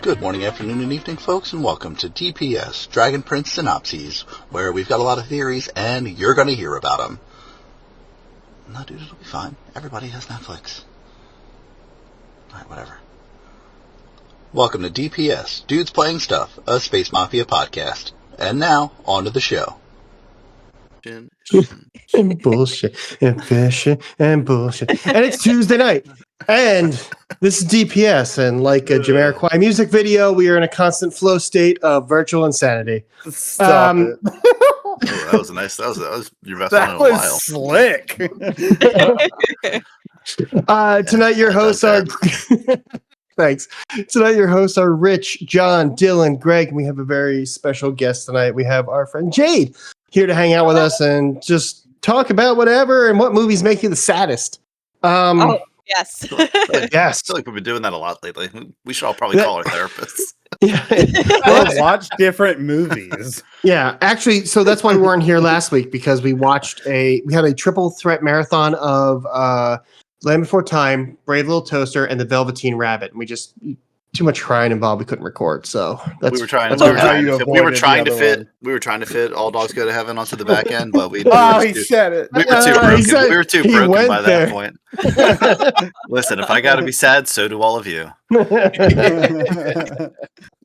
Good morning, afternoon, and evening, folks, and welcome to DPS, Dragon Prince Synopses, where we've got a lot of theories, and you're going to hear about them. No, dude, it'll be fine. Everybody has Netflix. Alright, whatever. Welcome to DPS, Dudes Playing Stuff, a Space Mafia podcast. And now, on to the show. And bullshit, and fishing, and bullshit. And it's Tuesday night. And this is DPS. And like a Jamiroquai music video, we are in a constant flow state of virtual insanity. Stop it. Oh, that was nice. That was your best one in a while. That was slick. Tonight your hosts are... Thanks. Tonight your hosts are Rich, John, Dylan, Greg, and we have a very special guest tonight. We have our friend Jade here to hang out with us and just talk about whatever and what movies make you the saddest. Yes. Yes. I feel like we've been doing that a lot lately. We should all probably call our therapists. Yeah. Let's watch different movies. Yeah, actually, so that's why we weren't here last week, because we had a triple threat marathon of Land Before Time, Brave Little Toaster, and the Velveteen Rabbit. And we just too much crying involved. We couldn't record, so that's we were trying to fit All Dogs Go to Heaven onto the back end, but we said it. We were too broken. We were too broken by there. that point. Listen, if I got to be sad, so do all of you.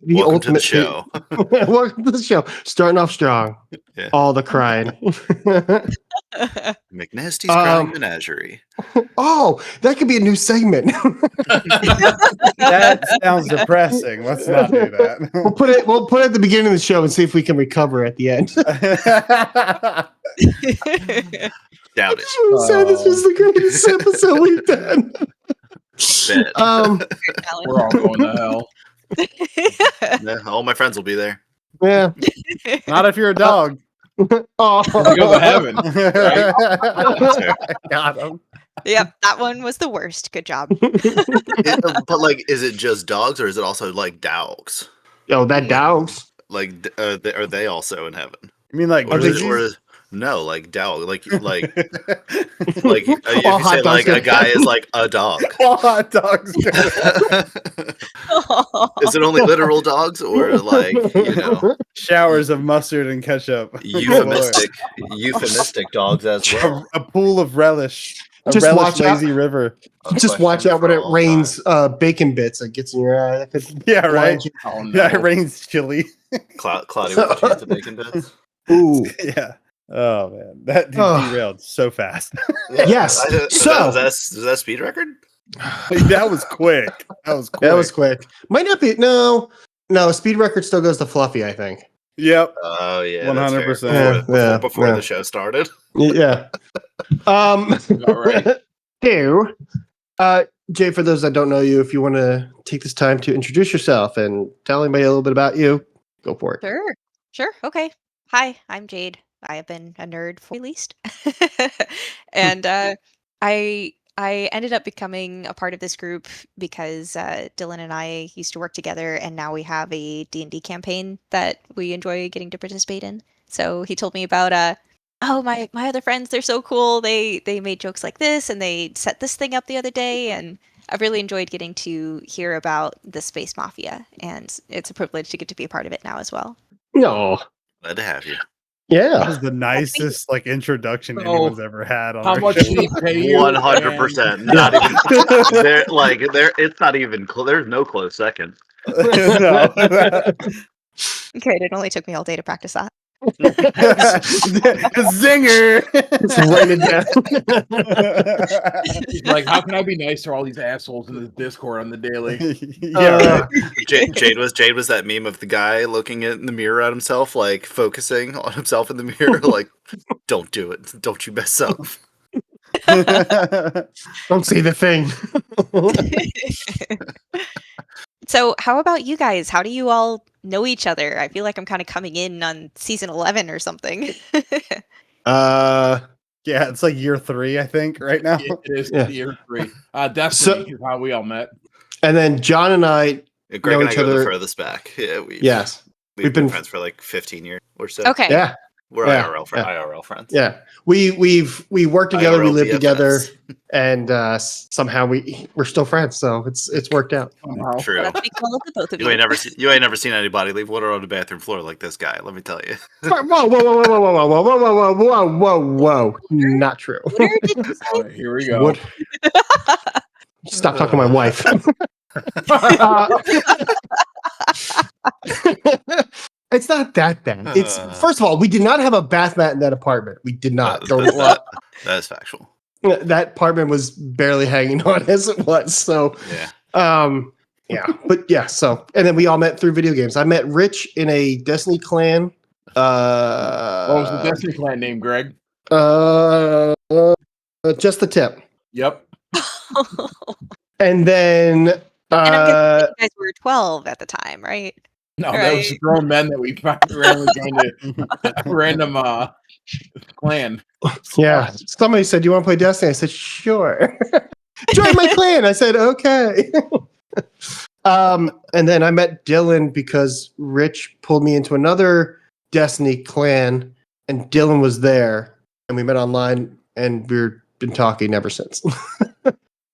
Welcome to the show. Welcome to the show. Starting off strong. Yeah. All the crying. McNasty's Crying Menagerie. Oh, that could be a new segment. That sounds depressing. Let's not do that. We'll put it at the beginning of the show and see if we can recover at the end. Doubt it. Said this was the greatest episode we've done. We're all going to hell. Yeah, all my friends will be there. Yeah. Not if you're a dog. Oh, Go to heaven. Got him. Yep, that one was the worst. Good job. But like, is it just dogs, or is it also like dogs? Yo, that dogs. Like, are they also in heaven? You mean like No, like dog, like if you All say hot like dogs a guy is like a dog. all hot dogs? Is it only literal dogs, or like, Showers of mustard and ketchup. euphemistic dogs as well? A pool of relish. A Just relish watch out. lazy river. Just watch out when it rains bacon bits. It gets in your eye. That could Yeah, right. Oh, no. Yeah, it rains chili. Cloudy with a chance of bacon bits. Ooh. Yeah. Oh man, that derailed so fast. Yes. Is that a speed record? That was quick. That was quick. Might not be. No. Speed record still goes to Fluffy, I think. Yep. Oh yeah, 100%. Before the show started. Yeah. All right. Jay, for those that don't know you, if you want to take this time to introduce yourself and tell anybody a little bit about you, go for it. Sure. Okay. Hi, I'm Jade. I have been a nerd for at least. And I ended up becoming a part of this group because Dylan and I used to work together, and now we have a D&D campaign that we enjoy getting to participate in. So he told me about my other friends, they're so cool. They made jokes like this, and they set this thing up the other day, and I've really enjoyed getting to hear about the Space Mafia, and it's a privilege to get to be a part of it now as well. No. Glad to have you. Yeah. That was the nicest introduction anyone's ever had on How our much show. did he pay you? 100%. Not even. It's not even. There's no close second. No. Okay, it only took me all day to practice that. Zinger. Write it down. He's like, how can I be nice to all these assholes in the Discord on the daily? Yeah. Right. Jade was that meme of the guy looking in the mirror at himself, like focusing on himself in the mirror, like, don't do it, don't you mess up. Don't see the thing. So how about you guys? How do you all know each other? I feel like I'm kind of coming in on season 11 or something. Yeah, it's like year 3, I think, right now. It is year 3. Destiny is how we all met. And then John and I Greg know and I each go other the furthest back. Yeah, we've been friends for like 15 years or so. Okay. Yeah. We're Yeah, IRL friends. Yeah, we work together, we IRL live together, BFFs. and somehow we're still friends. So it's worked out. Somehow. True. Well, that speaks well of the both of You ain't never seen anybody leave water on the bathroom floor like this guy. Let me tell you. Whoa, whoa, whoa, whoa, whoa, whoa, whoa, whoa, whoa, whoa, whoa, whoa! Not true. Where did you All say? right, here we go. What? Stop talking to my wife. It's not that bad. It's first of all, we did not have a bath mat in that apartment. We did not. That is factual. That apartment was barely hanging on as it was. So Yeah. But yeah. So and then we all met through video games. I met Rich in a Destiny clan. What was the Destiny clan name, Greg? Just the tip. Yep. And then And I'm guessing you guys were 12 at the time, right? No, that was grown men that we randomly joined a random clan. yeah, somebody said, "Do you want to play Destiny?" I said, "Sure." Join my clan. I said, "Okay." And then I met Dylan because Rich pulled me into another Destiny clan, and Dylan was there, and we met online, and we've been talking ever since.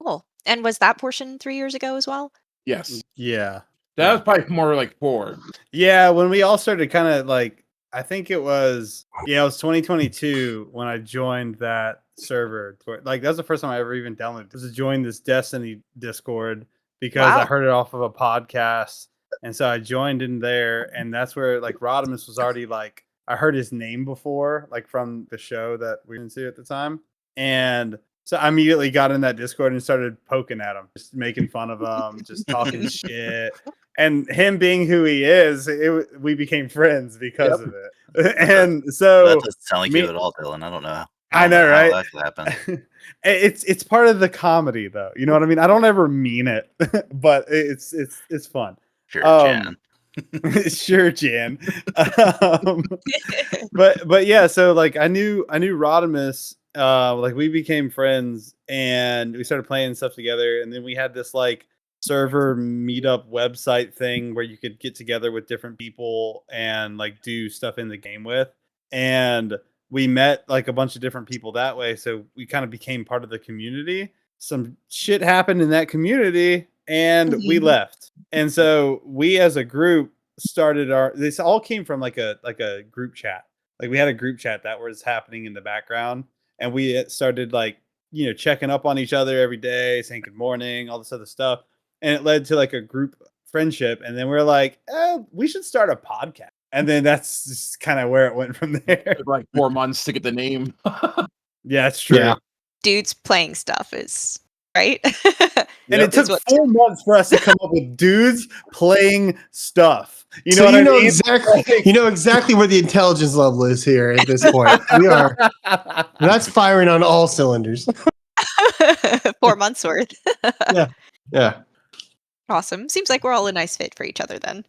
Cool. And was that portion 3 years ago as well? Yes. Yeah. That was probably more like 4. Yeah, when we all started kind of like, I think it was 2022 when I joined that server. Like, that was the first time I ever even downloaded it, was to join this Destiny Discord because I heard it off of a podcast. And so I joined in there, and that's where like Rodimus was already like, I heard his name before, like from the show that we didn't see at the time. And so I immediately got in that Discord and started poking at him, just making fun of him, just talking shit. And him being who he is, we became friends because of it. And so that doesn't sound like you at all, Dylan. I don't know. I know, right? How that could happen. It's part of the comedy, though. You know what I mean? I don't ever mean it, but it's fun. Sure, Jan. Sure, Jan. But yeah, so like I knew Rodimus. Like we became friends, and we started playing stuff together, and then we had this like server meetup website thing where you could get together with different people and like do stuff in the game with. And we met like a bunch of different people that way. So we kind of became part of the community. Some shit happened in that community and we left. And so we as a group started this all came from like a group chat. Like we had a group chat that was happening in the background, and we started like, checking up on each other every day, saying good morning, all this other stuff. And it led to like a group friendship. And then we're like, we should start a podcast. And then that's just kind of where it went from there. It took like 4 months to get the name. Yeah, it's true. Yeah. Dudes playing stuff is right. And it took 4 months for us to come up with dudes playing stuff. You know so what I mean? exactly where the intelligence level is here at this point. That's firing on all cylinders. 4 months worth. Yeah. Awesome. Seems like we're all a nice fit for each other then.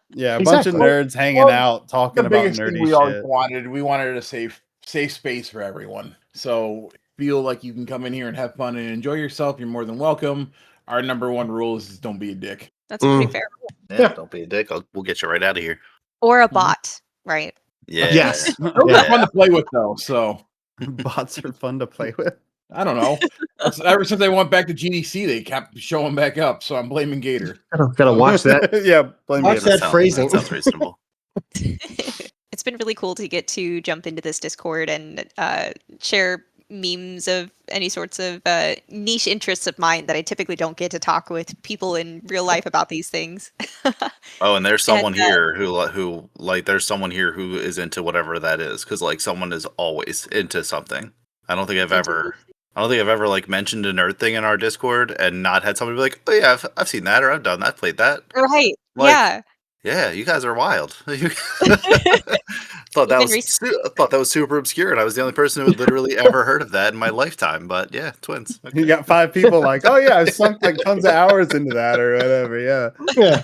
Yeah, a bunch of nerds hanging out, talking The about biggest thing nerdy we always shit. wanted a safe space for everyone. So feel like you can come in here and have fun and enjoy yourself. You're more than welcome. Our number one rule is don't be a dick. That's a pretty fair. Yeah, don't be a dick. We'll get you right out of here. Or a bot, right? Yeah. Yes. Those are fun to play with though. So Bots are fun to play with. I don't know. Ever since I went back to GDC, they kept showing back up. So I'm blaming Gator. Gotta watch that. Yeah, blame Watch me. that phrasing. That sounds reasonable. It's been really cool to get to jump into this Discord and share memes of any sorts of niche interests of mine that I typically don't get to talk with people in real life about these things. Oh, and there's someone here who there's someone here who is into whatever that is, because like someone is always into something. I don't think I've ever like mentioned a nerd thing in our Discord and not had somebody be like, oh yeah, I've seen that, or I've done that, played that. Right. Like, yeah, you guys are wild. Thought that was super obscure, and I was the only person who had literally ever heard of that in my lifetime. But yeah, twins. You got 5 people like, oh yeah, I've sunk like tons of hours into that or whatever. Yeah.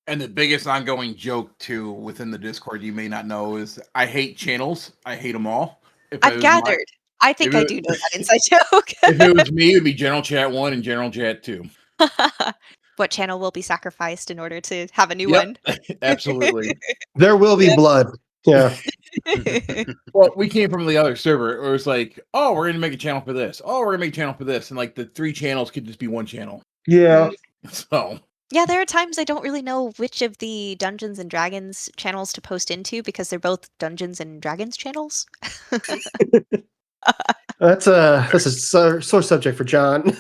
And the biggest ongoing joke too within the Discord you may not know is I hate channels. I hate them all. I've gathered. I think I do know that inside joke. If it was me, it would be General Chat 1 and General Chat 2. What channel will be sacrificed in order to have a new one? Absolutely. There will be blood. Yeah. Well, we came from the other server. It was like, oh, we're gonna make a channel for this. Oh, we're gonna make a channel for this, and like the 3 channels could just be one channel. Yeah. So Yeah, there are times I don't really know which of the Dungeons and Dragons channels to post into because they're both Dungeons and Dragons channels. That's a sore subject for John.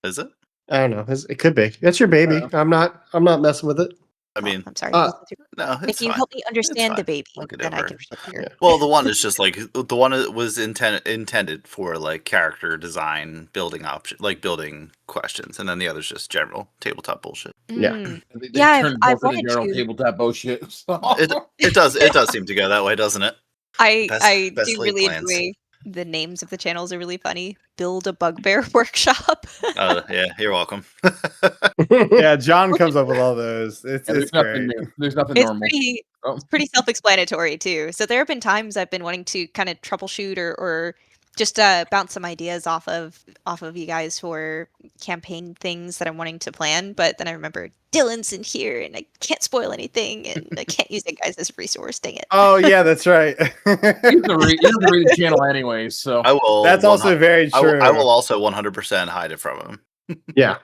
Is it? I don't know. It could be. That's your baby. I'm not messing with it. I mean, I'm sorry. uh, no, it's if you fine. help me understand the fine. baby, I'll get then I over can it. shut here. Yeah. Well, the one is just like the one that was intended for like character design, building building questions, and then the other's just general tabletop bullshit. Yeah. Mm. they Yeah, turned I both into wanted general to. tabletop bullshit. So. It does seem to go that way, doesn't it? I best do laid really plans. enjoy the names of the channels are really funny. Build a bugbear workshop. Yeah, you're welcome. Yeah, John comes up with all those. It's There's nothing great. new. There's nothing It's normal. pretty self-explanatory too. So there have been times I've been wanting to kind of troubleshoot or just bounce some ideas off of you guys for campaign things that I'm wanting to plan. But then I remember Dylan's in here and I can't spoil anything and I can't use it guys as a resource. Dang it. Oh yeah, that's right. You have to read the channel anyways, so I will. That's also very true. I will also 100% hide it from him. Yeah.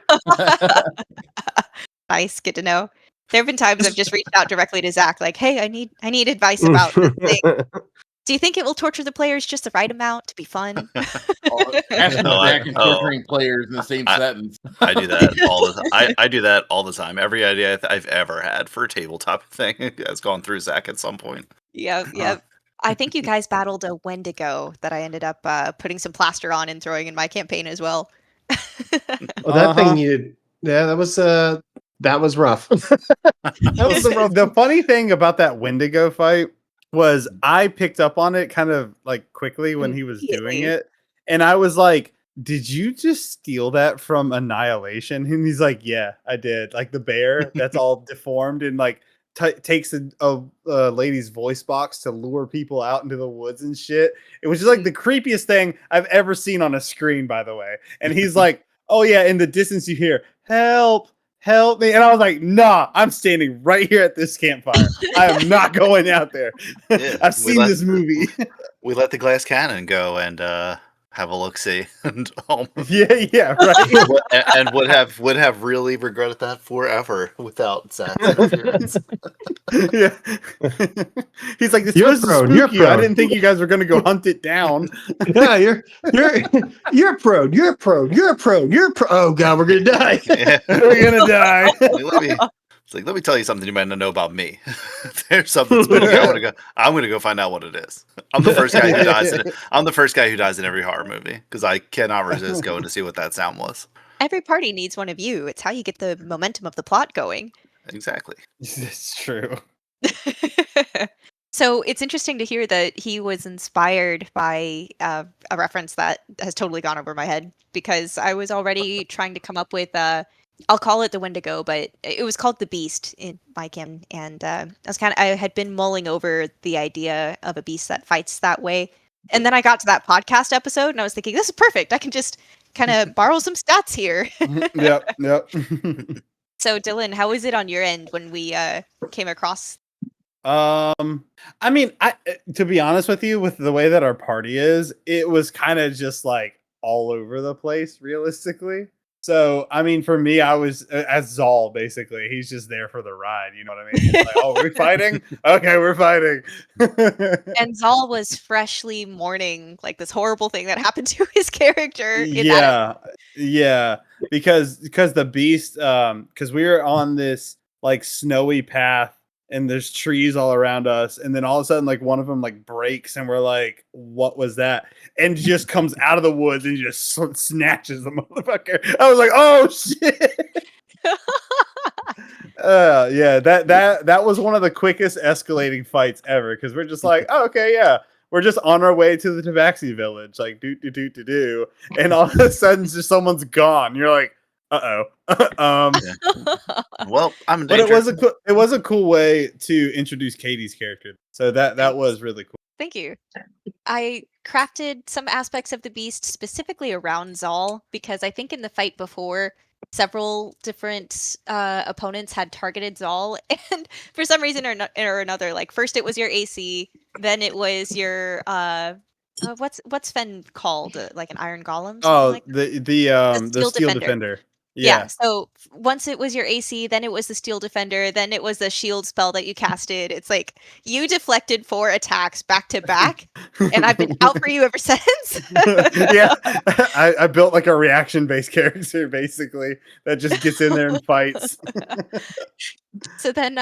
Nice, good to know. There have been times I've just reached out directly to Zach, like, "Hey, I need advice about this thing. Do you think it will torture the players just the right amount to be fun?" asking Zach and torturing players in the same sentence. I do that all the time. I do that all the time. Every idea I've ever had for a tabletop thing has gone through Zach at some point. Yep. I think you guys battled a Wendigo that I ended up putting some plaster on and throwing in my campaign as well. Well, that thing needed. Yeah, that was rough. That was the funny thing about that Wendigo fight was I picked up on it kind of like quickly when he was doing it, and I was like, "Did you just steal that from Annihilation?" And he's like, "Yeah, I did." Like the bear that's all deformed and like takes a lady's voice box to lure people out into the woods and shit. It was just like the creepiest thing I've ever seen on a screen, by the way. And he's like, "Oh yeah," in the distance you hear, "Help! Help me." And I was like, "Nah, I'm standing right here at this campfire. I am not going out there." Yeah, I've seen this movie. We let the glass cannon go and have a look see and yeah, right. and would have really regretted that forever without Zach's interference. Yeah. He's like, "This You're was prone, spooky. you're prone." I didn't think you guys were gonna go hunt it down." Yeah, you're prone. You're prone. You're prone. You're prone. Oh god, we're gonna die. Yeah. We're gonna die. Let me tell you something you might not know about me. There's something spooky. I'm gonna go find out what it is. I'm the first guy who dies. I'm the first guy who dies in every horror movie because I cannot resist going to see what that sound was. Every party needs one of you. It's how you get the momentum of the plot going. Exactly. It's true. So it's interesting to hear that he was inspired by a reference that has totally gone over my head because I was already trying to come up with I'll call it the Wendigo, but it was called the Beast in my campaign, and I had been mulling over the idea of a beast that fights that way, and then I got to that podcast episode, and I was thinking, this is perfect. I can just kind of borrow some stats here. Yep. So, Dylan, how was it on your end when we came across? I mean, to be honest with you, with the way that our party is, it was kind of just like all over the place, realistically. So, I mean, for me, I was as Zal, basically. He's just there for the ride. You know what I mean? It's like, "Oh, we're fighting? Okay, we're fighting." And Zal was freshly mourning like this horrible thing that happened to his character. Yeah. Because the beast, because we were on this like snowy path and there's trees all around us, and then all of a sudden like one of them like breaks and we're like, "What was that?" And just comes out of the woods and just snatches the motherfucker. I was like, "Oh shit." Yeah, that was one of the quickest escalating fights ever because we're just like, "Oh, okay, yeah." We're just on our way to the Tabaxi village, like do, and all of a sudden just someone's gone. You're like, "Uh-oh." Well, I'm in But danger. it was a cool way to introduce Katie's character. So that was really cool. Thank you. I crafted some aspects of the beast specifically around Zal because I think in the fight before, several different opponents had targeted Zal, and for some reason or another, like first it was your AC, then it was your what's Fen called? Like an Iron Golem, something like that? The Steel Steel Defender. Defender. Yeah. So once it was your AC, then it was the Steel Defender, then it was the shield spell that you casted. It's like you deflected 4 attacks back to back, and I've been out for you ever since. Yeah, I built like a reaction based character basically that just gets in there and fights. So then,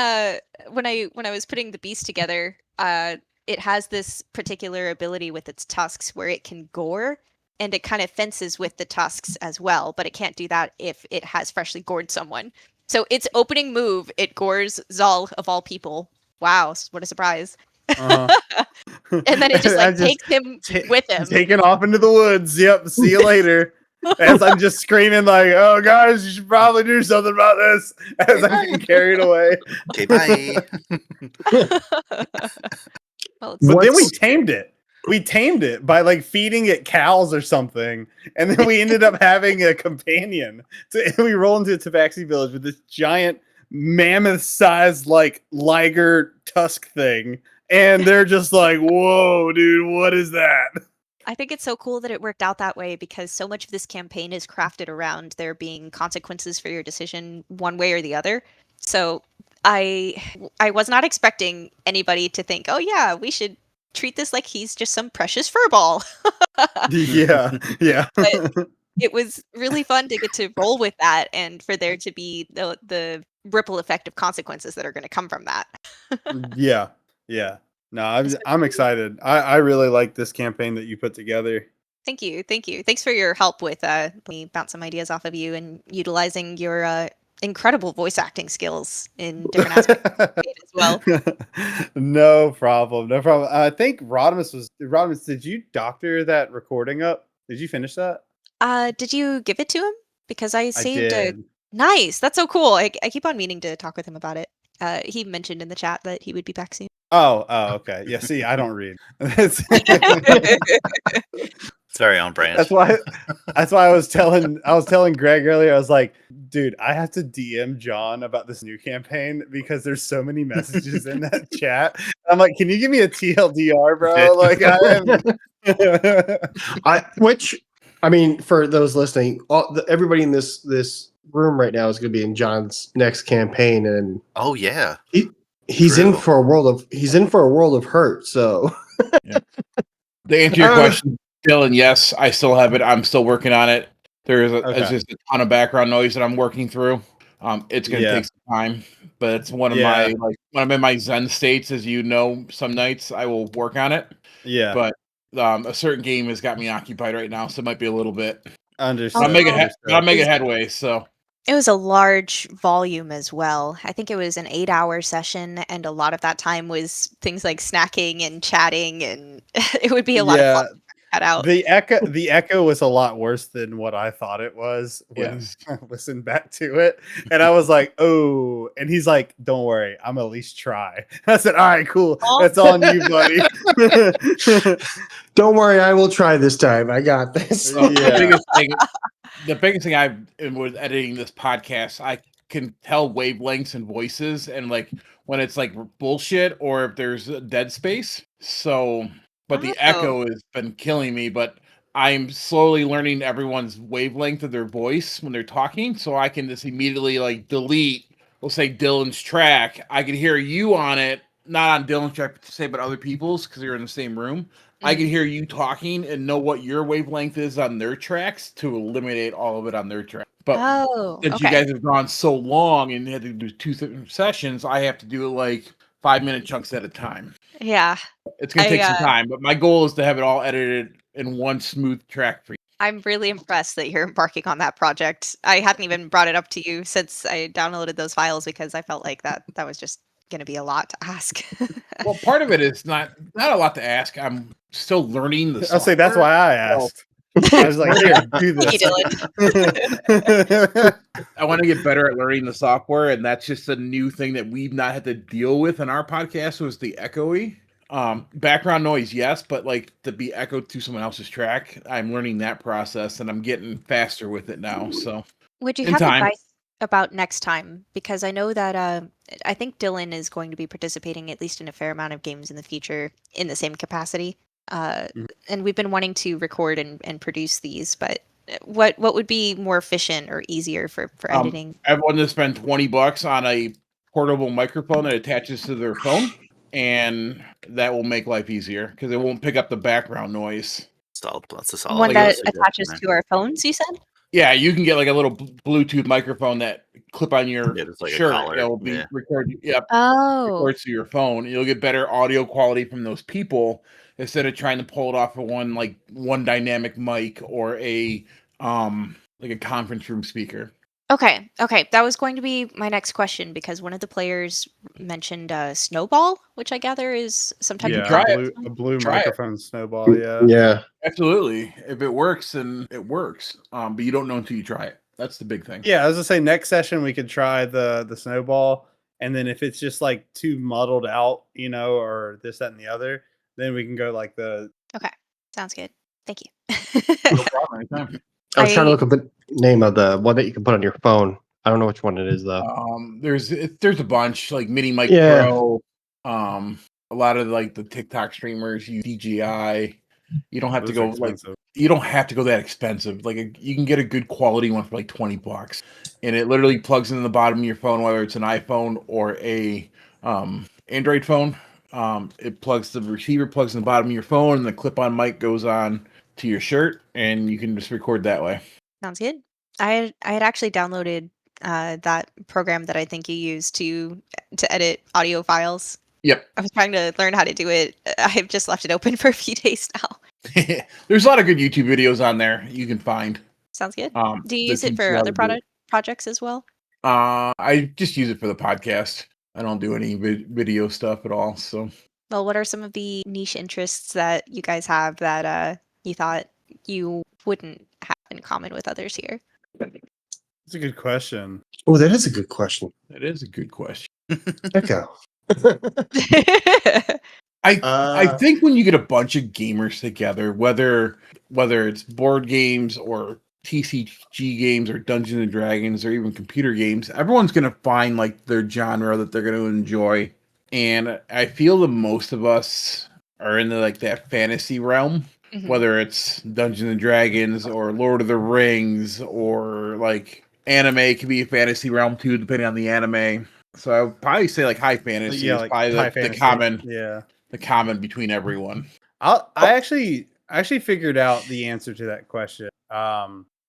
when I was putting the beast together, it has this particular ability with its tusks where it can gore, and it kind of fences with the tusks as well, but it can't do that if it has freshly gored someone. So its opening move, it gores Zal of all people. Wow, what a surprise! Uh-huh. And then it just like takes him with him, taking off into the woods. Yep, see you later. As I'm just screaming like, "Oh, guys, you should probably do something about this." As I'm getting carried away. Okay, bye. Well, But then we tamed it. We tamed it by like feeding it cows or something, and then we ended up having a companion. And we roll into Tabaxi Village with this giant mammoth-sized like liger tusk thing, and they're just like, "Whoa, dude, what is that?" I think it's so cool that it worked out that way because so much of this campaign is crafted around there being consequences for your decision one way or the other. So I was not expecting anybody to think, "Oh yeah, we should treat this like he's just some precious furball." Yeah. But it was really fun to get to roll with that and for there to be the ripple effect of consequences that are going to come from that. Yeah. No, I'm excited. I really like this campaign that you put together. Thank you. Thanks for your help with me bounce some ideas off of you and utilizing your incredible voice acting skills in different aspects of the game as well. No problem. I think Rodimus, did you doctor that recording up? Did you finish that? Did you give it to him? Because I saved did. Nice. That's so cool. I keep on meaning to talk with him about it. He mentioned in the chat that he would be back soon. Oh, okay. Yeah, see, I don't read. Sorry, on brand. That's why I was telling Greg earlier, I was like, dude, I have to DM John about this new campaign because there's so many messages in that chat. I'm like, can you give me a TLDR, bro? Like I mean, for those listening, everybody in this room right now is going to be in John's next campaign, and oh yeah, he's in for a world of hurt. So, yeah. To answer your question, Dylan, yes, I still have it. I'm still working on it. There's just a ton of background noise that I'm working through. It's going to take some time, but it's one of my when I'm in my Zen states, as you know, some nights I will work on it. Yeah, but a certain game has got me occupied right now, so it might be a little bit. Understood. I'll make a headway. So it was a large volume as well. I think it was an 8-hour session, and a lot of that time was things like snacking and chatting, and it would be a lot of fun. Out. The echo was a lot worse than what I thought it was when I listened back to it, and I was like, "Oh!" And he's like, "Don't worry, I'm at least try." I said, "All right, cool. That's on you, buddy." Don't worry, I will try this time. I got this. The biggest thing I was editing this podcast, I can tell wavelengths and voices, and like when it's like bullshit or if there's a dead space. So. But the echo has been killing me, but I'm slowly learning everyone's wavelength of their voice when they're talking, so I can just immediately like delete, we'll say Dylan's track. I can hear you on it, not on Dylan's track, but other people's, because you're in the same room. Mm-hmm. I can hear you talking and know what your wavelength is on their tracks to eliminate all of it on their track. But since you guys have gone so long and had to do 2 sessions, I have to do it like 5-minute chunks at a time. Yeah. It's going to take some time, but my goal is to have it all edited in one smooth track for you. I'm really impressed that you're embarking on that project. I hadn't even brought it up to you since I downloaded those files because I felt like that was just going to be a lot to ask. Well, part of it is not a lot to ask. I'm still learning the software. I'll say that's why I asked. I was like, here, do this. I want to get better at learning the software, and that's just a new thing that we've not had to deal with in our podcast was the echoey. Background noise, yes, but like to be echoed to someone else's track, I'm learning that process, and I'm getting faster with it now. So Would you In have time. advice about next time? Because I know that I think Dylan is going to be participating at least in a fair amount of games in the future in the same capacity. Mhm. And we've been wanting to record and produce these, but what would be more efficient or easier for editing? Everyone to spend $20 on a portable microphone that attaches to their phone, and that will make life easier because it won't pick up the background noise. That's a solid. One that suggestion, attaches man. to our phones, you said? Yeah, you can get like a little Bluetooth microphone that clip on your Yeah, it's like a shirt. collar, It'll be yeah. recorded. Yep, Oh, records to your phone. You'll get better audio quality from those people instead of trying to pull it off of one dynamic mic or a like a conference room speaker. okay. That was going to be my next question because one of the players mentioned Snowball, which I gather is some type of Yeah, try conference it. phone. a blue Try it. microphone snowball. Yeah. Yeah. Absolutely. If it works, then it works. But you don't know until you try it. That's the big thing. Yeah, I was gonna say next session we could try the snowball, and then if it's just like too muddled out, or this, that, and the other, then we can go like the. Okay, sounds good. Thank No you. problem. Anytime. I was trying to look up the name of the one that you can put on your phone. I don't know which one it is though. There's a bunch like Mini Mic Yeah. Pro. A lot of like the TikTok streamers use DJI. You don't have to Those are go expensive. you don't have to go that expensive. You can get a good quality one for like $20, and it literally plugs into the bottom of your phone, whether it's an iPhone or a Android phone. The receiver plugs in the bottom of your phone, and the clip-on mic goes on to your shirt, and you can just record that way. Sounds good. I had actually downloaded that program that I think you use to edit audio files. Yep. I was trying to learn how to do it. I've just left it open for a few days now. There's a lot of good YouTube videos on there you can find. Sounds good. Do you that use it teach for you how other to do it. projects as well? I just use it for the podcast. I don't do any video stuff at all. So, Well, what are some of the niche interests that you guys have that you thought you wouldn't have in common with others here? That's a good question. Oh, that is a good question. that is a good question. Echo. I think when you get a bunch of gamers together, whether it's board games or TCG games or Dungeons and Dragons or even computer games, everyone's gonna find like their genre that they're gonna enjoy. And I feel that most of us are in like that fantasy realm, Mhm. whether it's Dungeons and Dragons or Lord of the Rings or like anime can be a fantasy realm too, depending on the anime. So I would probably say like high fantasy Yeah, is like probably high the fantasy. common Yeah. the common between everyone. I actually figured out the answer to that question.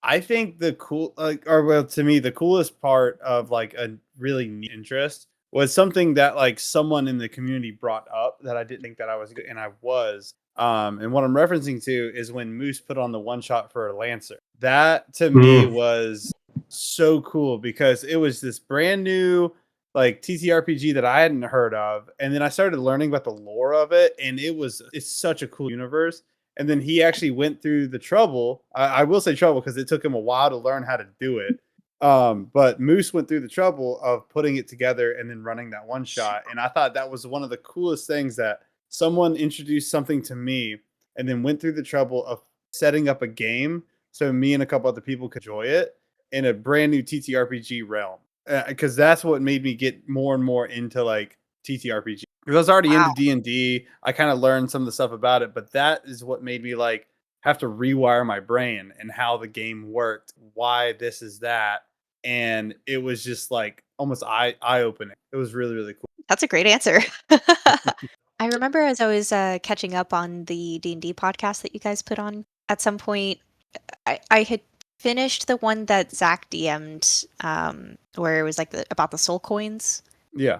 I think to me, the coolest part of like a really neat interest was something that like someone in the community brought up that I didn't think that I was good, and I was. And what I'm referencing to is when Moose put on the one shot for a Lancer. That to me was so cool because it was this brand new like TTRPG that I hadn't heard of, and then I started learning about the lore of it, and it's such a cool universe. And then he actually went through the trouble. I will say trouble because it took him a while to learn how to do it. But Moose went through the trouble of putting it together and then running that one shot. And I thought that was one of the coolest things that someone introduced something to me and then went through the trouble of setting up a game so me and a couple other people could enjoy it in a brand new TTRPG realm. Because that's what made me get more and more into like TTRPG. Because I was already into D&D. I kind of learned some of the stuff about it, but that is what made me like have to rewire my brain and how the game worked, why this is that. And it was just like almost eye-opening. It was really, really cool. That's a great answer. I remember as I was catching up on the D&D podcast that you guys put on, at some point, I had finished the one that Zach DM'd, where it was like about the soul coins. Yeah.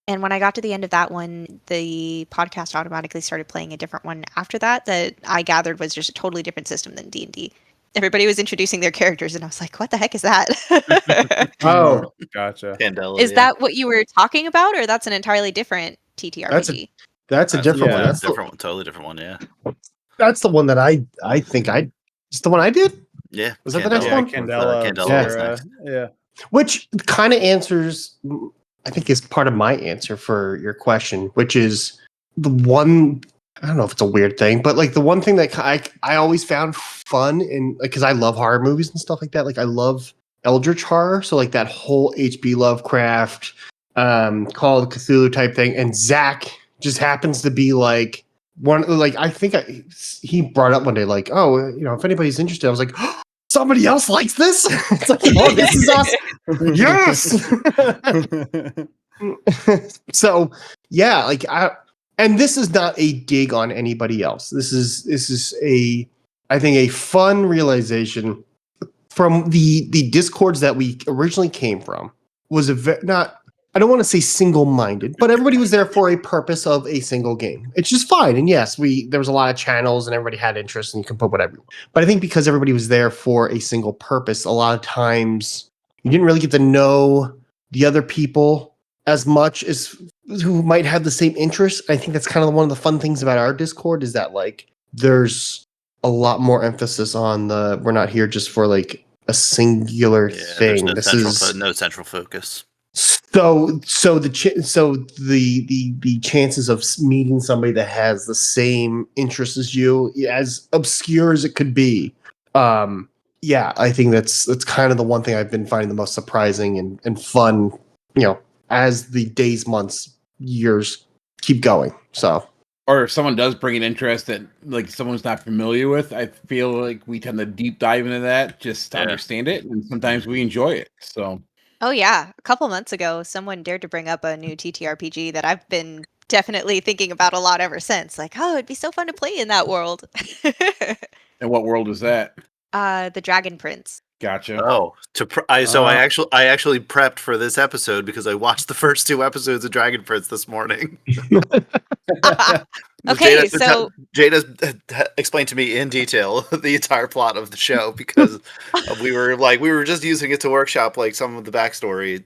And when I got to the end of that one, the podcast automatically started playing a different one after that I gathered was just a totally different system than D&D. Everybody was introducing their characters, and I was like, what the heck is that? Oh, Gotcha. Candela, Is that what you were talking about, or that's an entirely different TTRPG? that's a different one. yeah. That's different one, totally different one. Yeah, that's the one that I think it's the one I did. yeah. Was that the next Yeah, one? Candela, Candela was Sarah. next. Yeah. Which kind of answers, I think, is part of my answer for your question, which is the one. I don't know if it's a weird thing, but like the one thing that I always found fun in, like, because I love horror movies and stuff like that. Like I love eldritch horror, so like that whole H.P. Lovecraft, Call of Cthulhu type thing, and Zach just happens to be like one. Like he brought up one day, like, oh, if anybody's interested, I was like, oh, somebody else likes this. It's like, oh, this is awesome. Yes. So yeah, like and this is not a dig on anybody else. This is I think a fun realization from the discords that we originally came from. Was not, I don't want to say single-minded, but everybody was there for a purpose of a single game. It's just fine. And yes, there was a lot of channels and everybody had interest and you can put whatever. But I think because everybody was there for a single purpose, a lot of times you didn't really get to know the other people as much as who might have the same interest. I think that's kind of one of the fun things about our Discord is that like there's a lot more emphasis on we're not here just for like a singular thing. This is no central focus. So the chances of meeting somebody that has the same interest as you, as obscure as it could be, I think that's kind of the one thing I've been finding the most surprising and fun, as the days, months, years keep going. So, or if someone does bring an interest that like someone's not familiar with, I feel like we tend to deep dive into that just to understand it, and sometimes we enjoy it. So. Oh yeah, a couple months ago, someone dared to bring up a new TTRPG that I've been definitely thinking about a lot ever since. Like, oh, it'd be so fun to play in that world. And what world is that? The Dragon Prince. Gotcha. Oh, I actually prepped for this episode because I watched the first 2 episodes of Dragon Prince this morning. Okay, so Jade has explained to me in detail the entire plot of the show because we were just using it to workshop like some of the backstory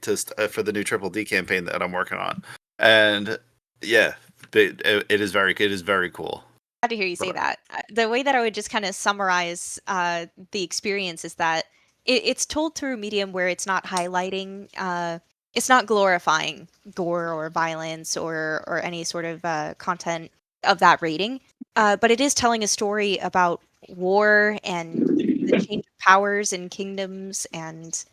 for the new Triple D campaign that I'm working on, and yeah, it is very cool. Glad to hear you say that. The way that I would just kind of summarize the experience is that it's told through a medium where it's not highlighting, it's not glorifying gore or violence or any sort of content of that rating, but it is telling a story about war and the change of powers and kingdoms and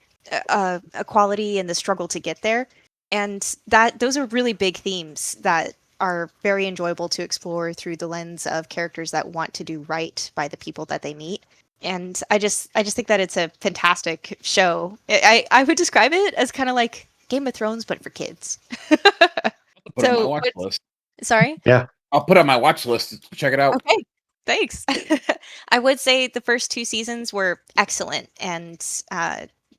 equality and the struggle to get there. And those are really big themes that are very enjoyable to explore through the lens of characters that want to do right by the people that they meet. And I just think that it's a fantastic show. I would describe it as kind of like Game of Thrones, but for kids. Put on my watch list. Sorry? Yeah. I'll put on my watch list to check it out. Okay, thanks. I would say the first 2 seasons were excellent, and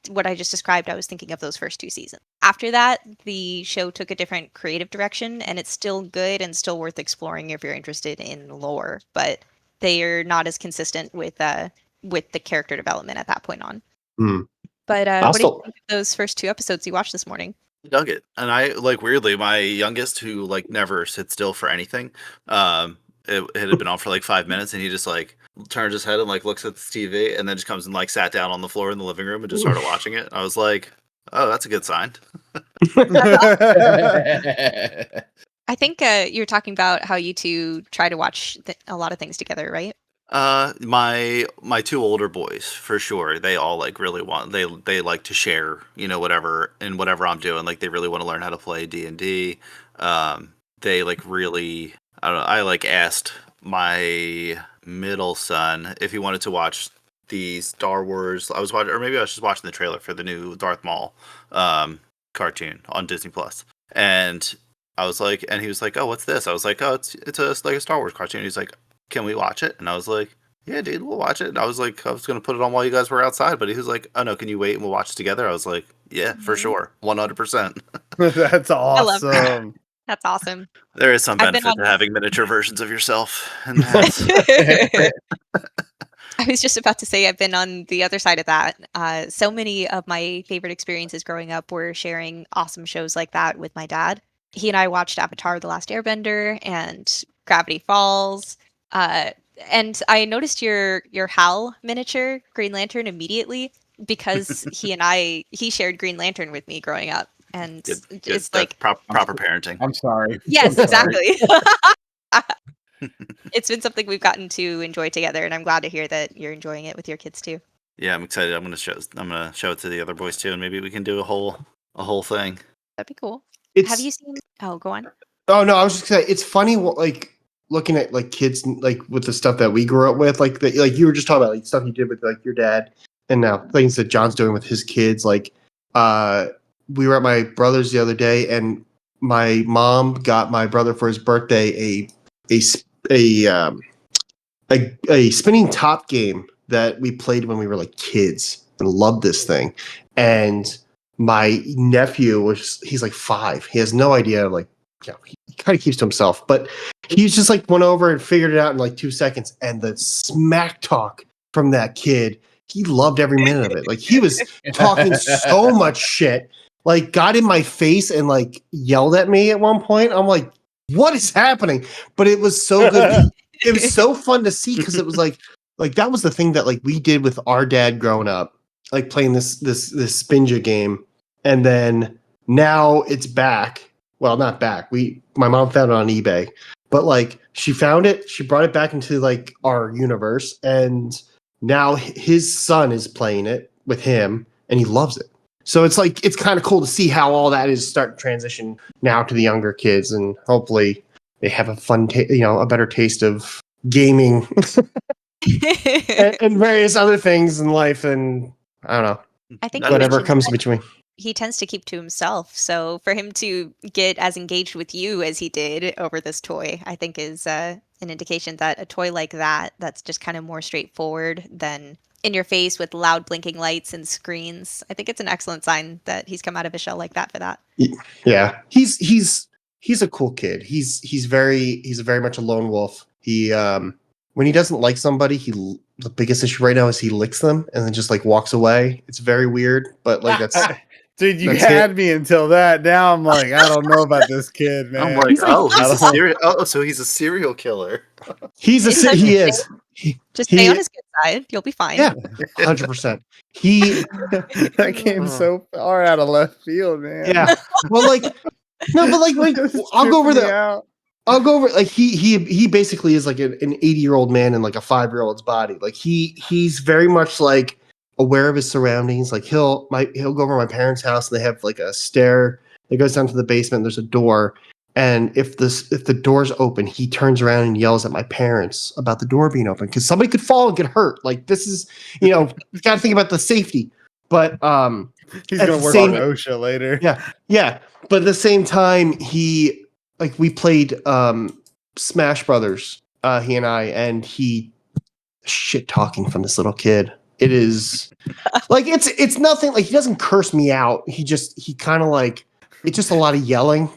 what I just described, I was thinking of those first 2 seasons. After that, the show took a different creative direction, and it's still good and still worth exploring if you're interested in lore, but they are not as consistent with the character development at that point on. But what do you think of those first 2 episodes you watched this morning? Dug it, and I weirdly my youngest, who never sits still for anything, it had been on for 5 minutes, and he just turns his head and looks at the TV, and then just comes and sat down on the floor in the living room and just started watching it. I was like, oh, that's a good sign. I think you're talking about how you two try to watch a lot of things together, right? My 2 older boys, for sure, they all really want, they like to share, whatever I'm doing. They really want to learn how to play D&D. They really, I don't know, I asked my middle son if he wanted to watch the Star Wars, I was watching, or maybe I was just watching the trailer for the new Darth Maul cartoon on Disney Plus, and I was like, and he was like, oh, what's this? I was like, oh, it's a Star Wars cartoon. He's like, can we watch it? And I was like, yeah, dude, we'll watch it. And I was like, I was going to put it on while you guys were outside, but he was like, oh no, can you wait and we'll watch it together? I was like, yeah, for sure. 100%. That's awesome. I love that. That's awesome. There is some benefit to having miniature versions of yourself in that. I was just about to say I've been on the other side of that. So many of my favorite experiences growing up were sharing awesome shows like that with my dad. He and I watched Avatar: The Last Airbender and Gravity Falls. And I noticed your Hal miniature Green Lantern immediately because he shared Green Lantern with me growing up, and it's proper parenting. I'm sorry. Yes, exactly. It's been something we've gotten to enjoy together, and I'm glad to hear that you're enjoying it with your kids too. Yeah, I'm excited. I'm gonna show it to the other boys too, and maybe we can do a whole thing. That'd be cool. It's Have you seen? Oh, go on. Oh no, I was just saying it's funny what like looking at like kids like with the stuff that we grew up with, like like you were just talking about like stuff you did with like your dad, and now things that John's doing with his kids. Like, we were at my brother's the other day, and my mom got my brother for his birthday a spinning top game that we played when we were like kids and loved this thing. And my nephew he's like 5. He has no idea like he kind of keeps to himself, but he's just like went over and figured it out in like 2 seconds. And the smack talk from that kid, he loved every minute of it. Like he was talking so much shit, like got in my face and like yelled at me at one point. I'm like, what is happening? But it was so good. It was so fun to see because it was like that was the thing that like we did with our dad growing up, like playing this Spinja game, and then now it's back. Well, not back. My mom found it on eBay, but like she found it, she brought it back into like our universe, and now his son is playing it with him, and he loves it. So it's like it's kind of cool to see how all that is starting to transition now to the younger kids, and hopefully they have a fun, a better taste of gaming and various other things in life, and I don't know, I think whatever comes in between. He tends to keep to himself. So for him to get as engaged with you as he did over this toy, I think is an indication that a toy like that's just kind of more straightforward than in your face with loud blinking lights and screens. I think it's an excellent sign that he's come out of his shell like that for that. Yeah, he's a cool kid. He's very much a lone wolf. He when he doesn't like somebody, the biggest issue right now is he licks them and then just like walks away. It's very weird, but like that's dude, you that's had me until that. Now I'm like, I don't know about this kid, man. I'm like, He's so he's a serial killer. he is. Just stay on his good side. You'll be fine. Yeah, 100%. That came so far out of left field, man. Yeah. Well, like no, but like I'll go over like he basically is like an 80-year-old man in like a 5-year-old's body. Like he's very much like aware of his surroundings. Like he'll go over to my parents' house and they have like a stair that goes down to the basement. And there's a door, and if the door's open, he turns around and yells at my parents about the door being open because somebody could fall and get hurt. Like this is you got to think about the safety. But he's gonna work on OSHA later. Yeah. But at the same time, we played Smash Brothers, he and I, and he shit talking from this little kid. It is like it's nothing. Like he doesn't curse me out. He kind of like it's just a lot of yelling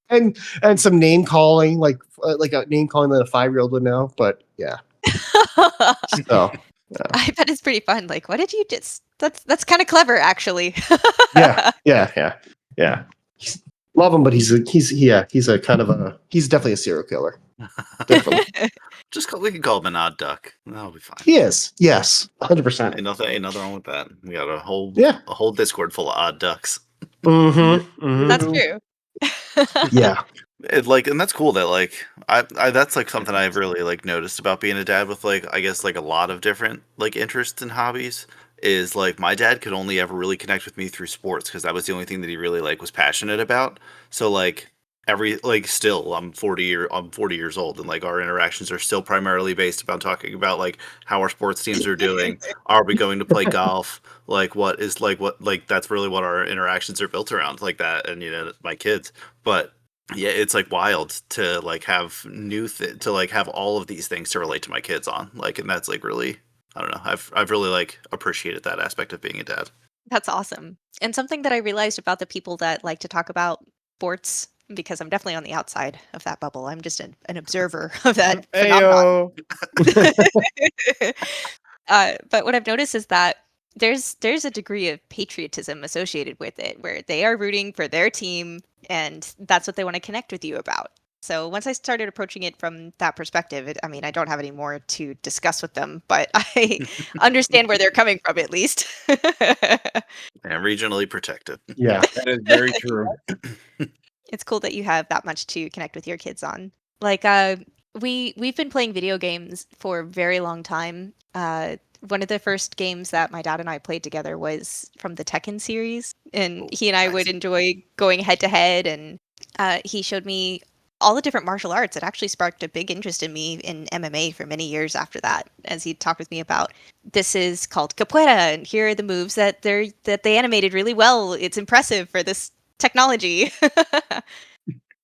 and some name calling, like a name calling that a 5-year-old would know. But yeah, so I bet it's pretty fun. Like, what did you just? That's kind of clever, actually. Yeah. Love him, but he's definitely a serial killer. Definitely. We can call him an odd duck. That'll be fine. He is. Yes, 100%. Ain't nothing wrong with that. We got a whole Discord full of odd ducks. Mm-hmm. That's true. Yeah. And that's cool that like I that's like something I've really like noticed about being a dad with like I guess like a lot of different like interests and hobbies is like my dad could only ever really connect with me through sports because that was the only thing that he really like was passionate about. So like still I'm 40 years old and like our interactions are still primarily based about talking about like how our sports teams are doing. Are we going to play golf? Like that's really what our interactions are built around, like that, and my kids. But yeah, it's like wild to like have to like have all of these things to relate to my kids on, like, and that's like really, I don't know, I've really like appreciated that aspect of being a dad. That's awesome. And something that I realized about the people that like to talk about sports, because I'm definitely on the outside of that bubble. I'm just an observer of that phenomenon. But what I've noticed is that there's a degree of patriotism associated with it, where they are rooting for their team, and that's what they want to connect with you about. So once I started approaching it from that perspective, I don't have any more to discuss with them, but I understand where they're coming from at least. And regionally protected. Yeah, that is very true. It's cool that you have that much to connect with your kids on. Like, we've been playing video games for a very long time. one of the first games that my dad and I played together was from the Tekken series, and he and I would enjoy going head to head. And he showed me all the different martial arts. It actually sparked a big interest in me in MMA for many years after that, as he talked with me about, this is called capoeira, and here are the moves that they animated really well. It's impressive for this technology.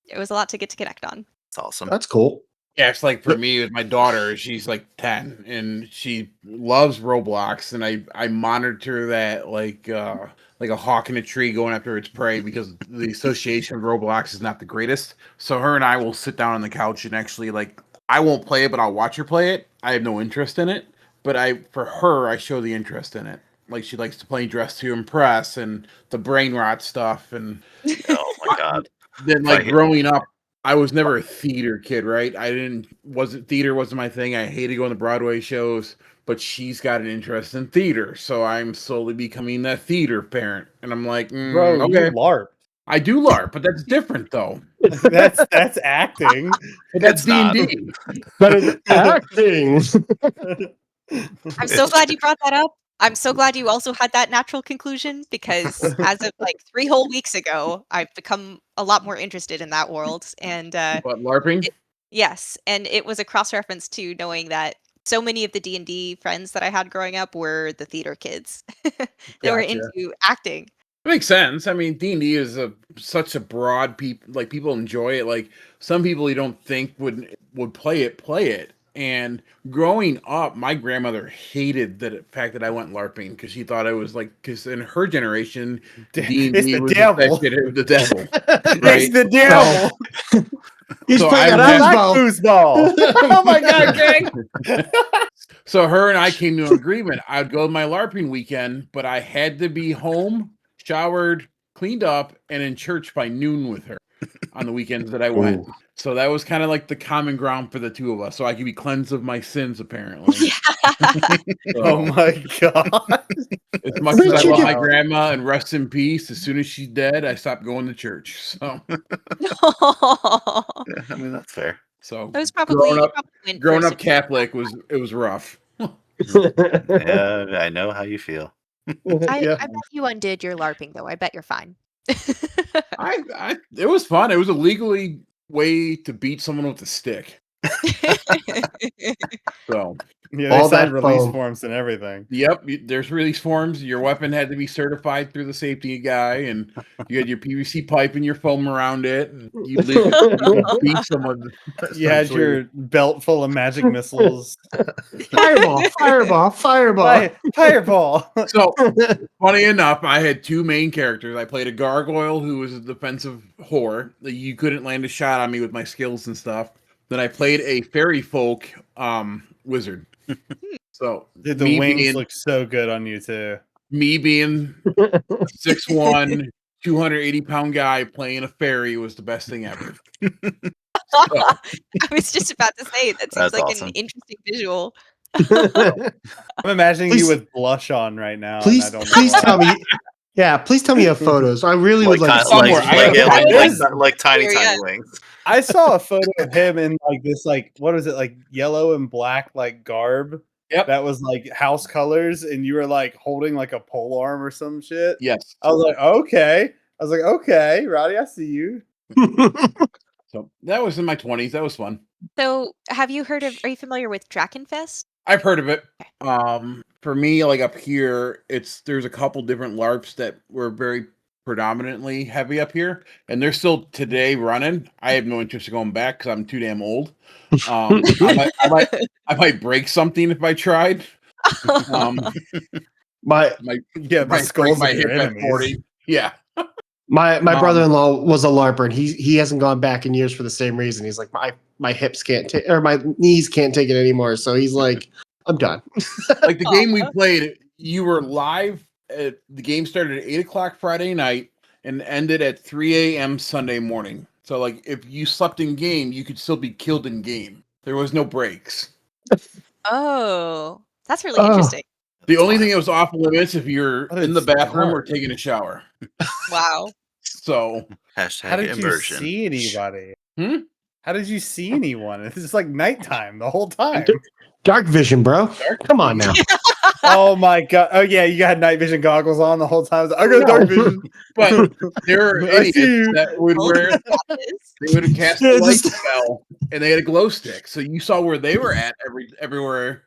It was a lot to get to connect on. It's awesome. That's cool. Yeah, it's like for me with my daughter, she's like 10 and she loves Roblox, and I monitor that like a hawk in a tree going after its prey, because the association of Roblox is not the greatest. So her and I will sit down on the couch and actually, like, I won't play it, but I'll watch her play it. I have no interest in it, but for her I show the interest in it. Like, she likes to play Dress to Impress and the brain rot stuff, and Oh my god. then like growing up, I was never a theater kid, right? Theater wasn't my thing. I hated going to Broadway shows, but she's got an interest in theater, so I'm slowly becoming that theater parent. And I'm like, Bro, okay, you LARP. I do LARP, but that's different though. That's acting. But that's It's not. D&D. But it's acting. I'm so glad you brought that up. I'm so glad you also had that natural conclusion, because as of like 3 whole weeks ago, I've become a lot more interested in that world. And But LARPing? yes, and it was a cross-reference to knowing that so many of the D&D friends that I had growing up were the theater kids. They were Gotcha. into acting. It makes sense. I mean, D&D is such a broad people enjoy it. Like, some people you don't think would play it. And growing up, my grandmother hated the fact that I went LARPing, because she thought I was like, because in her generation, D&D the was devil. the devil. It's the devil. He's So playing I a like foosball. foosball. Oh my god, gang! So her and I came to an agreement. I'd go to my LARPing weekend, but I had to be home, showered, cleaned up, and in church by noon with her on the weekends that I went. Ooh. So that was kind of like the common ground for the two of us. So I could be cleansed of my sins, apparently. Oh my god. As much as I Richard, love my wow. grandma and rest in peace, as soon as she's dead, I stopped going to church. So Yeah, I mean, that's fair. so That was probably growing you up, probably went growing first up Catholic was rough. Yeah, I know how you feel. Yeah. I bet you undid your LARPing though. I bet you're fine. It was fun. It was a legally way to beat someone with a stick. So Yeah, All they signed that release foam. forms and everything. yep, there's release forms. Your weapon had to be certified through the safety guy, and you had your PVC pipe and your foam around it, and you could beat someone. You had essentially. your belt full of magic missiles. Fireball. Fireball. So funny enough, I had 2 main characters. I played a gargoyle who was a defensive whore. You couldn't land a shot on me with my skills and stuff. Then I played a fairy folk wizard. So Dude, the me wings look so good on you too. me being 6'1", 280-pound guy playing a fairy was the best thing ever. I was just about to say that seems That's like awesome. an interesting visual. I'm imagining Please- you with blush on right now. Please, and I don't know please why. tell me. Yeah, please tell me you have photos. I really would like to see somewhere. this. like tiny Yeah. wings. I saw a photo of him in like this, like, what was it, like yellow and black, like garb. Yep. That was like house colors, and you were like holding like a pole arm or some shit. Yes. I was like, okay, Roddy, I see you. So that was in my 20s. That was fun. So, are you familiar with Drakenfest? I've heard of it. For me, like up here, there's a couple different LARPs that were very predominantly heavy up here, and they're still today running. I have no interest in going back because I'm too damn old. I might break something if I tried. my Yeah, the Might skulls break my of hip your at enemies. 40. Yeah. my brother-in-law was a LARPer, and he hasn't gone back in years for the same reason. He's like, my hips can't take, or my knees can't take it anymore. So he's like, I'm done. Like the game we played, you were live. The game started at 8:00 Friday night and ended at 3 a.m. Sunday morning. So like if you slept in game, you could still be killed in game. There was no breaks. Oh, that's really Oh. interesting. The only thing that was off limits if you're But in the it's bathroom or dark. taking a shower. Wow. So How Hashtag did immersion. you see anybody? Hmm? How did you see anyone? It's just like nighttime the whole time. Dark vision, bro. Come on now. Oh my god! Oh yeah, you got night vision goggles on the whole time. I got dark vision. But there are I see idiots you. that would wear. They would have cast Yeah, a light just- spell, and they had a glow stick, so you saw where they were at everywhere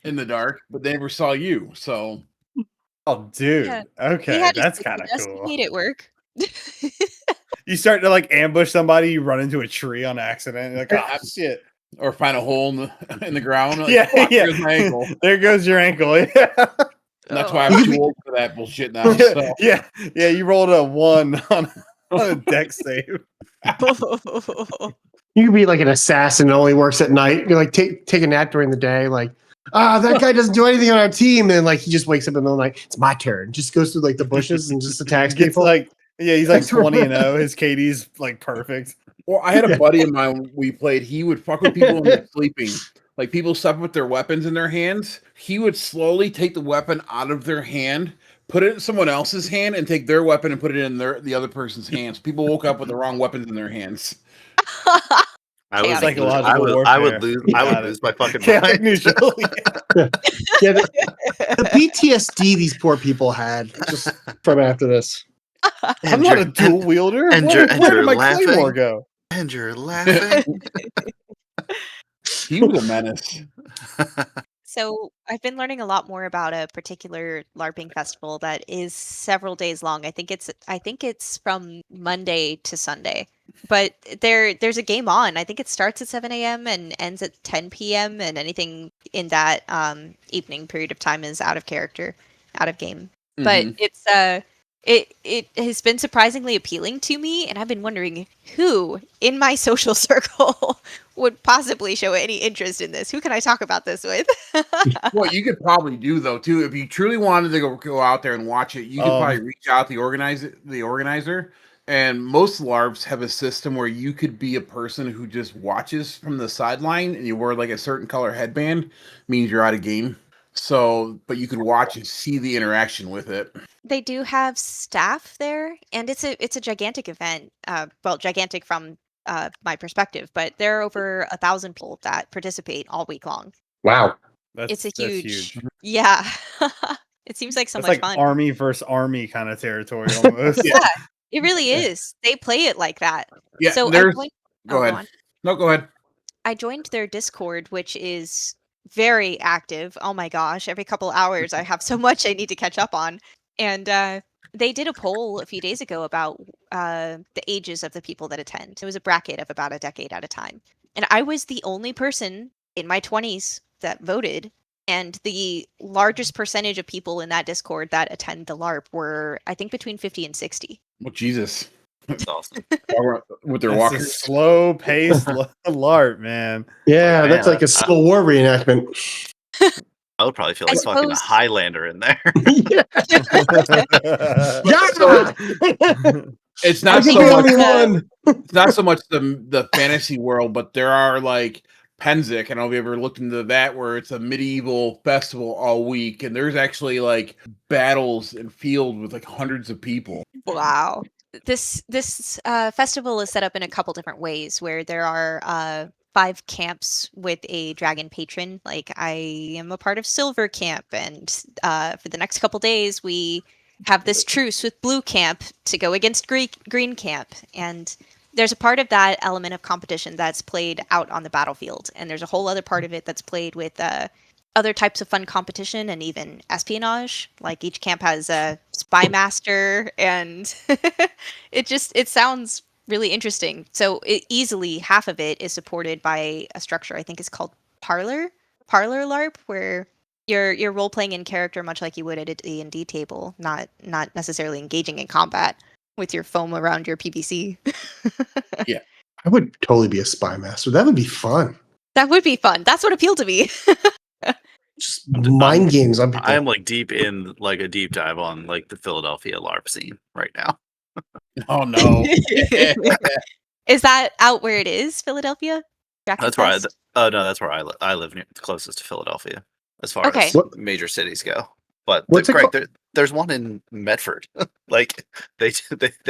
in the dark, but they never saw you. So, Oh, dude. Yeah. Okay, He had his that's kind of desk cool. made it work. You start to like ambush somebody, you run into a tree on accident. You're like, oh shit. or find a hole in the ground. Like, Yeah, fuck, yeah. there's my ankle. There goes your ankle. Yeah. That's Oh. why I'm too old for that bullshit now. So. Yeah. You rolled a 1 on a deck save. You could be like an assassin that only works at night. You're like take a nap during the day, like that guy doesn't do anything on our team, and then like he just wakes up in the middle of the night. It's my turn. Just goes through like the bushes and just attacks Gets people. like he's like 20-0. His KD's like perfect. Well, I had a buddy of mine we played. He would fuck with people when they're sleeping. Like people slept with their weapons in their hands. He would slowly take the weapon out of their hand, put it in someone else's hand, and take their weapon and put it in the other person's hands. People woke up with the wrong weapons in their hands. I was Chaotic psychological I would warfare. lose. You I got would it. lose my fucking Chaotic mind. neutral. Yeah, the PTSD these poor people had just from after this. I'm not a dual wielder. and Where you're did my laughing. claymore go? And you're laughing. He was a menace. So I've been learning a lot more about a particular LARPing festival that is several days long. I think it's from Monday to Sunday. But there's a game on. I think it starts at 7 a.m. and ends at 10 p.m. and anything in that evening period of time is out of character, out of game. But it's it has been surprisingly appealing to me, and I've been wondering who in my social circle would possibly show any interest in this. Who can I talk about this with? What you could probably do though too, if you truly wanted to go out there and watch it, you could probably reach out to the organizer. And most LARPs have a system where you could be a person who just watches from the sideline, and you wear like a certain color headband, means you're out of game. So, but you could watch and see the interaction with it. They do have staff there, and it's a gigantic event. Well, gigantic from my perspective, but there are over 1,000 people that participate all week long. Wow. It's a That's huge. Yeah. It seems like so That's much like fun. army versus army kind of territory almost. Yeah, it really is. They play it like that. Yeah, So there's. go Go ahead. on. No, go ahead. I joined their Discord, which is very active. Oh my gosh, every couple hours I have so much I need to catch up on. And they did a poll a few days ago about the ages of the people that attend. It was a bracket of about a decade at a time. And I was the only person in my 20s that voted. And the largest percentage of people in that Discord that attend the LARP were, I think, between 50 and 60. Oh, Jesus. That's awesome. With their That's a walkers. slow paced LARP, man. Yeah, that's like a Civil War reenactment. I would probably feel I like fucking a suppose- Highlander in there. Yeah. It's I not think so the much. only one. It's not so much the fantasy world, but there are like Penzic. I don't know if you ever looked into that, where it's a medieval festival all week, and there's actually like battles and field with like hundreds of people. Wow. This festival is set up in a couple different ways, where there are 5 camps with a dragon patron. Like I am a part of Silver Camp, and for the next couple days we have this truce with Blue Camp to go against Green Camp. And there's a part of that element of competition that's played out on the battlefield, and there's a whole other part of it that's played with other types of fun competition and even espionage. Like each camp has a spy master, and it sounds really interesting. So easily half of it is supported by a structure I think is called Parlor LARP, where you're role playing in character much like you would at a D&D table, not necessarily engaging in combat with your foam around your PVC. I would totally be a spy master. That would be fun. That would be fun. That's what appealed to me. Just mind games on people. I am like deep in like a deep dive on like the Philadelphia LARP scene right now. Oh no! Is that out where it is, Philadelphia? That's where Fest? that's where I live near, closest to Philadelphia as far Okay. as major cities go. But What's it Greg, there's one in Medford. Like they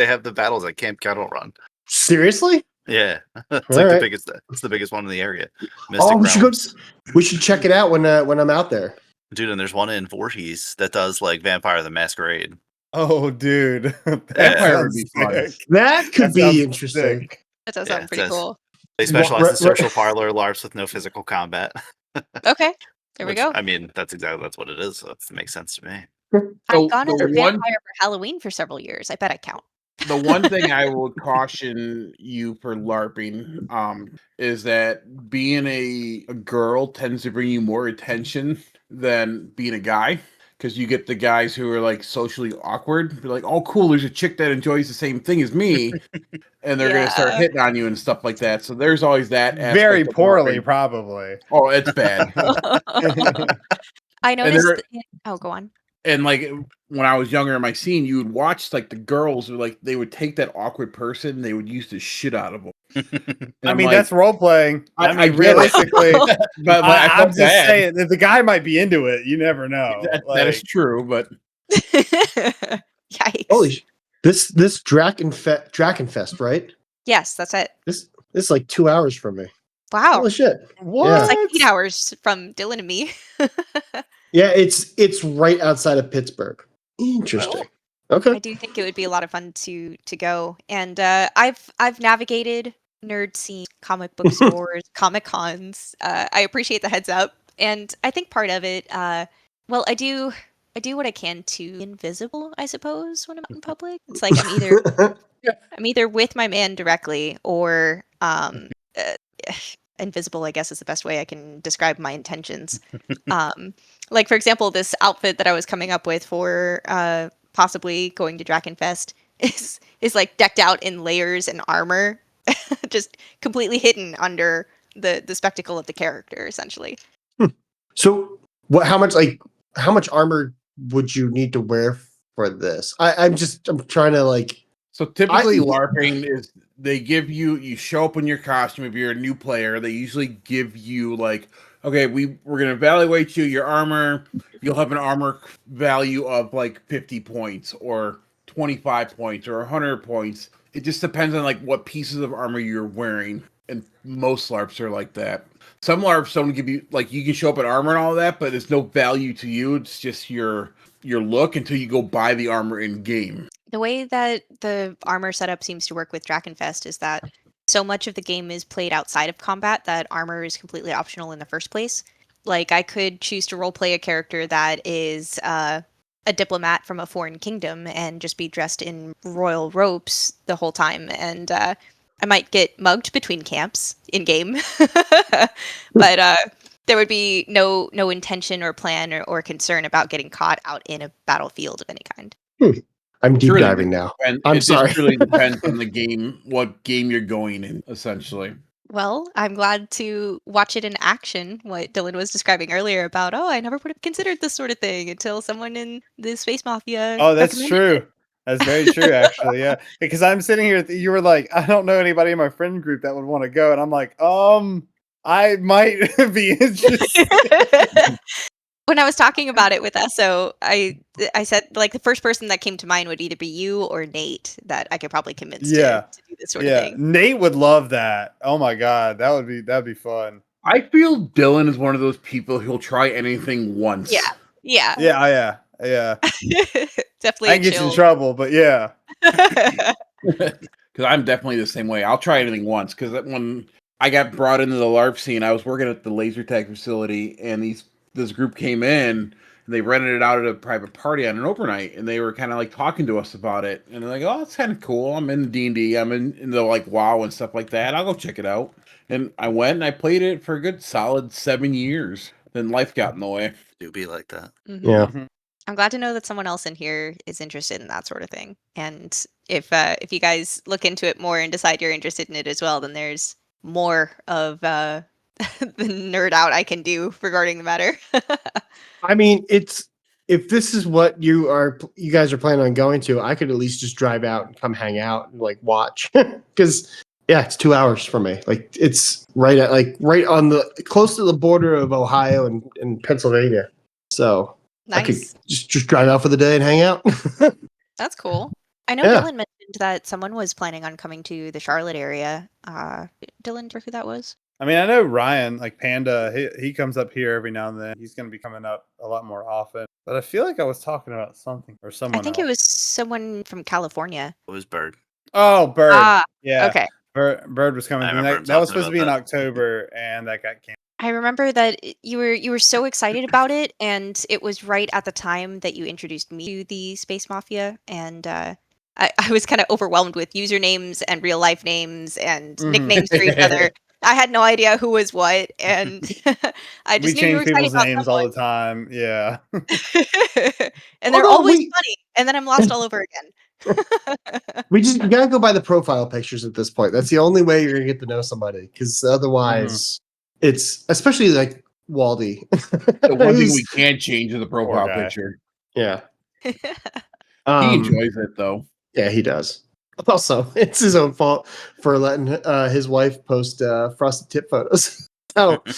have the battles at Camp Kettle Run. Seriously? Yeah, it's All like the right. biggest. It's the biggest one in the area. Oh, Mystic Realms. we should check it out when I'm out there. Dude, and there's one in Voorhees that does like Vampire the Masquerade. Oh, dude, that Vampire would sounds be fun. sick. That could That be sounds interesting. sick. That does Yeah, sound it pretty says- cool. They specialize in Right. social parlor LARPs with no physical combat. Okay, there we Which, go. I mean, that's what it is. So it makes sense to me. I've gone as the a one- vampire for Halloween for several years. I bet I count. The one thing I would caution you for LARPing is that being a girl tends to bring you more attention than being a guy. Because you get the guys who are like socially awkward. They're like, oh, cool, there's a chick that enjoys the same thing as me. And they're going to start Yeah. hitting on you and stuff like that. So there's always that aspect Very of poorly, LARPing. probably. Oh, it's bad. I noticed. there- Oh, go on. And like when I was younger in my scene, you would watch like the girls who like they would take that awkward person, they would use the shit out of them. I mean, that's role playing. I I mean, get it. realistically, but I I'm felt just bad. saying that the guy might be into it. You never know. That is true, but Yikes. Holy, this Drakenfest, right? Yes, that's it. This is like 2 hours from me. Wow. Holy shit! What? It's like 8 hours from Dylan and me. Yeah, it's right outside of Pittsburgh. Interesting. Okay. I do think it would be a lot of fun to go. And I've navigated nerd scene, comic book stores, Comic Cons. I appreciate the heads up. And I think part of it, well, I do what I can to be invisible, I suppose, when I'm out in public. It's like I'm either with my man directly or invisible, I guess is the best way I can describe my intentions. Like, for example, this outfit that I was coming up with for possibly going to Drakenfest is like decked out in layers and armor, just completely hidden under the spectacle of the character, essentially. So, how much armor would you need to wear for this? I'm trying to like. so typically LARPing is they give you show up in your costume if you're a new player. They usually give you like, okay, we're gonna evaluate your armor. You'll have an armor value of like 50 points or 25 points or 100 points. It just depends on like what pieces of armor you're wearing, and most LARPs are like that. Some LARPs don't give you like you can show up in armor and all that, but it's no value to you. It's just your look until you go buy the armor in game. The way that the armor setup seems to work with Drakenfest is that so much of the game is played outside of combat that armor is completely optional in the first place. Like, I could choose to roleplay a character that is a diplomat from a foreign kingdom and just be dressed in royal robes the whole time. And I might get mugged between camps in game, but there would be no intention or plan or concern about getting caught out in a battlefield of any kind. I'm deep Really diving now. And I'm it sorry. just really depends on the game, what game you're going in, essentially. Well, I'm glad to watch it in action, what Dylan was describing earlier about, I never would have considered this sort of thing until someone in the Space Mafia. Oh, that's recommended it. true. That's very true, actually. Yeah, because I'm sitting here. You were like, I don't know anybody in my friend group that would want to go, and I'm like, I might be interested. When I was talking about it with Esso, I said like the first person that came to mind would either be you or Nate that I could probably convince to do this sort of thing. Nate would love that. Oh my god, that'd be fun. I feel Dylan is one of those people who'll try anything once. Yeah. Definitely. I can get you in trouble, but yeah. Because I'm definitely the same way. I'll try anything once. Because when I got brought into the LARP scene, I was working at the laser tag facility, and this group came in, and they rented it out at a private party on an overnight, and they were kind of like talking to us about it, and they're like, "Oh, it's kind of cool. I'm in D&D. I'm in the like WoW and stuff like that. I'll go check it out." And I went and I played it for a good solid 7 years. Then life got in the way. Do be like that. Mhm. Yeah. I'm glad to know that someone else in here is interested in that sort of thing. And if you guys look into it more and decide you're interested in it as well, then there's more of the nerd out I can do regarding the matter. I mean, if this is what you guys are planning on going to, I could at least just drive out and come hang out and like watch. Because it's 2 hours for me. Like it's right on the close to the border of Ohio and Pennsylvania. So Nice. I could just drive out for the day and hang out. That's cool. I know Yeah. Dylan mentioned that someone was planning on coming to the Charlotte area. Dylan, do you know who that was? I mean, I know Ryan, like Panda, he comes up here every now and then. He's going to be coming up a lot more often. But I feel like I was talking about something or someone I think else. it was someone from California. It was Bird. Oh, Bird. Ah, yeah. okay. Bird was coming. I remember him That was talking supposed to be about in that. October, and that got canceled. I remember that you were so excited about it, and it was right at the time that you introduced me to the Space Mafia, and I was kind of overwhelmed with usernames and real life names and nicknames for each other. I had no idea who was what, and I just We knew you were change excited people's about names all the time. Yeah. and they're Although always funny, and then I'm lost all over again. You gotta go by the profile pictures at this point. That's the only way you're gonna get to know somebody, because otherwise, it's especially like Waldy. The one thing we can't change is the profile guy. picture. Yeah. He enjoys it though. Yeah, he does. Also, it's his own fault for letting his wife post frosted tip photos. Oh, you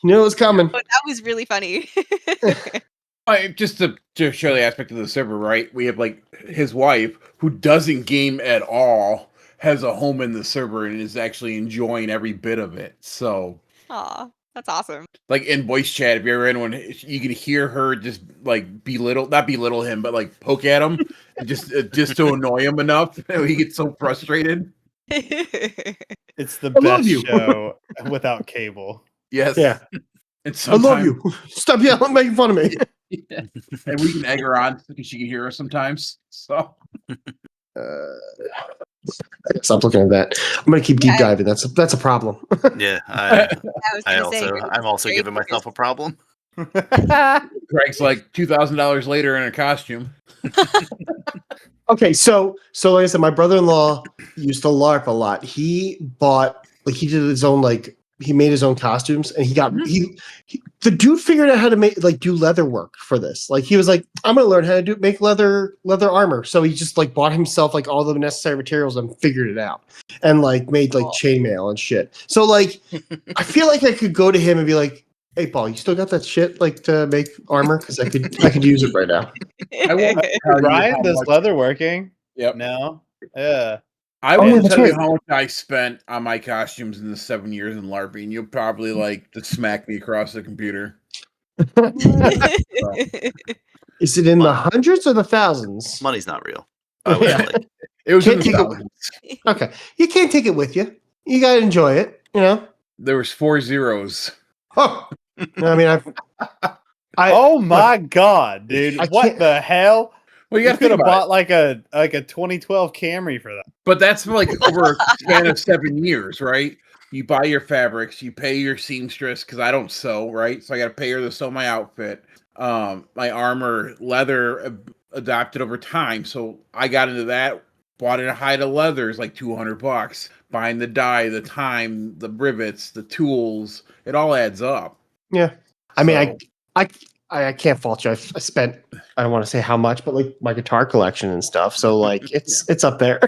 knew it was coming. But that was really funny. Just to show the aspect of the server, right? We have like his wife, who doesn't game at all, has a home in the server and is actually enjoying every bit of it. So, Aw, that's awesome. like in voice chat, if you're in one, you can hear her just like not belittle him, but like poke at him, and just to annoy him enough. He gets so frustrated. It's the I love best you. show without cable. Yes. Yeah. And I love you. Stop yelling, making fun of me. Yeah. And we can egg her on because she can hear us sometimes. So Stop looking at that. I'm gonna keep deep diving. That's a problem. Yeah, I was gonna say, I'm also giving myself a problem. Greg's like $2,000 later in a costume. Okay, so like I said, my brother-in-law used to LARP a lot. He did his own he made his own costumes, and the dude figured out how to do leather work for this. Like he was like, I'm gonna learn how to make leather armor. So he just bought himself all the necessary materials and figured it out, and made chainmail and shit. So I feel like I could go to him and be like, hey Paul, you still got that shit to make armor? Because I could use it right now. I won't tell you Ryan how does much- leatherworking. Yep. No. Yeah. I Oh, yeah, won't that's tell you right. how much I spent on my costumes in the 7 years in LARPing. You'll probably just smack me across the computer. Is it in the hundreds or the thousands? Money's not real. I would Yeah. say. It was in Can't the take it- thousands. Okay, you can't take it with you. You gotta enjoy it. You know. There was 4 zeros. Oh, I mean, Oh my god, dude! I What can't- the hell? Well, you You got to could think have about it. bought like a 2012 Camry for that. But that's over a span of 7 years, right? You buy your fabrics, you pay your seamstress because I don't sew, right? So I got to pay her to sew my outfit. My armor, leather adopted over time. So I got into that, bought in a hide of leather is like $200. Buying the dye, the time, the rivets, the tools, it all adds up. yeah. I mean, So- I can't fault you. I spent, I don't want to say how much, but my guitar collection and stuff. So it's up there.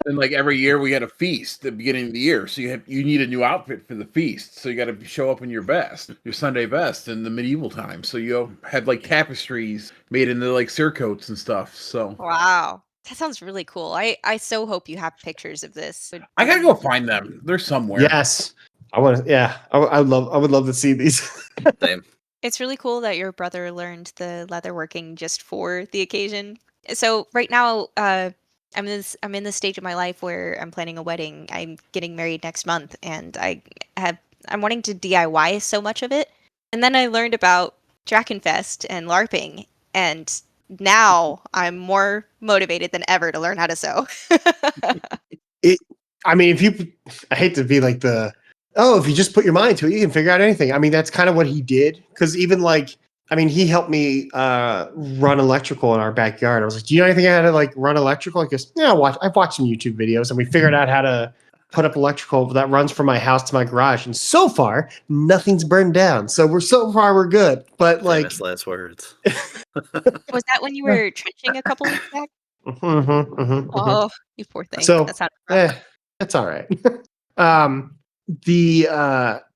And every year we had a feast at the beginning of the year, so you need a new outfit for the feast. So you got to show up in your best, your Sunday best in the medieval times. So you had tapestries made into surcoats and stuff. So Wow. That sounds really cool. I so hope you have pictures of this. I gotta go find them. They're somewhere. Yes, I want to. Yeah, I would love to see these. Same. It's really cool that your brother learned the leatherworking just for the occasion. So right now, I'm in this stage of my life where I'm planning a wedding. I'm getting married next month, and I'm wanting to DIY so much of it. And then I learned about Drakenfest and LARPing, and now I'm more motivated than ever to learn how to sew. I mean, I hate to be if you just put your mind to it, you can figure out anything. I mean, that's kind of what he did. Because even he helped me run electrical in our backyard. I was like, do you know anything how to run electrical? He goes, yeah, I've watched some YouTube videos, and we figured out how to put up electrical that runs from my house to my garage. And so far, nothing's burned down. So we're good. But Famous last words. Was that when you were trenching a couple weeks back? Oh, you poor thing. So, that sounded rough. that's all right.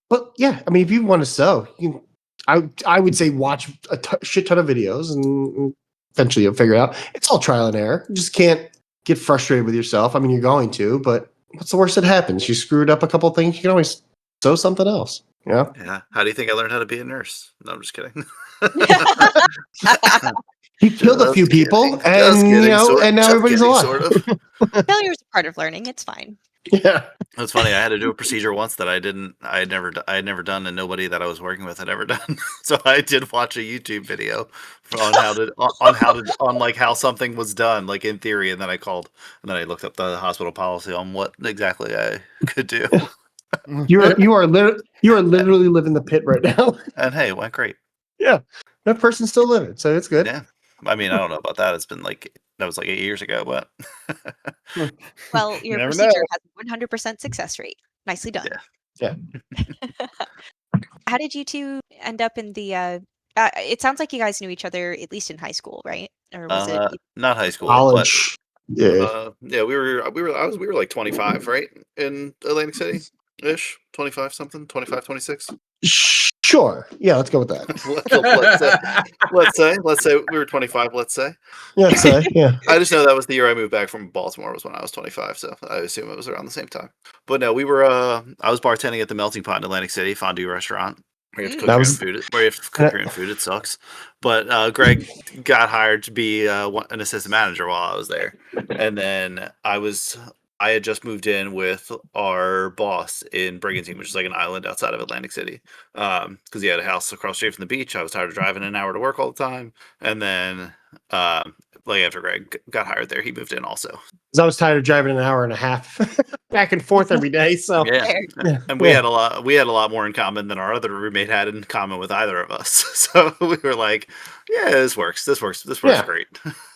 But yeah, I mean, if you want to sew, I would say watch a shit ton of videos, and eventually you'll figure it out. It's all trial and error. You just can't get frustrated with yourself. I mean, you're going to, but what's the worst that happens? You screwed up a couple things. You can always sew something else. Yeah. Yeah. How do you think I learned how to be a nurse? No, I'm just kidding. You killed a few people, and and now everybody's alive. Sort of. Failure is a part of learning. It's fine. Yeah. It's funny. I had to do a procedure once that I had never done, and nobody that I was working with had ever done. So I did watch a YouTube video on how something was done, like in theory, and then I called, and then I looked up the hospital policy on what exactly I could do. You are literally living the pit right now. And hey, it went great. Yeah, that person's still living, so it's good. Yeah. I mean, I don't know about that. It's been that was 8 years ago, but Well, your never procedure know. has a 100% success rate. Nicely done. Yeah. How did you two end up in the? It sounds like you guys knew each other at least in high school, right? Or was it? not high school, College. but yeah, we were like 25, right? In Atlantic City ish, 25 something, 25, 26. Sure. Yeah, let's go with that. let's say we were 25. Let's say. Yeah, let's say. Yeah. I just know that was the year I moved back from Baltimore. Was when I was 25, so I assume it was around the same time. But no, we were. I was bartending at the Melting Pot in Atlantic City fondue restaurant. Where you have to cook your own food. Where you have to cook your own food. It sucks. But Greg got hired to be an assistant manager while I was there, and then I had just moved in with our boss in Brigantine, which is like an island outside of Atlantic City, because he had a house across the street from the beach. I was tired of driving an hour to work all the time, and then after Greg got hired there, he moved in also. Because I was tired of driving an hour and a half back and forth every day. So yeah. And we had a lot more in common than our other roommate had in common with either of us. So we were like, yeah, this works. This works great.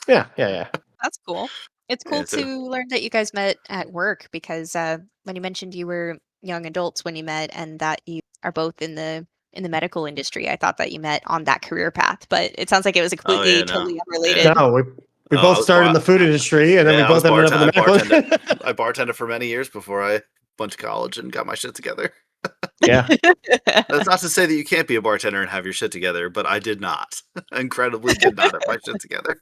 Yeah. That's cool. It's cool to learn that you guys met at work because when you mentioned you were young adults when you met and that you are both in the medical industry, I thought that you met on that career path, but it sounds like it was completely totally unrelated. Yeah. No, we both started in the food industry and then we both ended up in the medical. I bartended for many years before I went to college and got my shit together. Yeah. That's not to say that you can't be a bartender and have your shit together, but I did not. Incredibly did not have my shit together.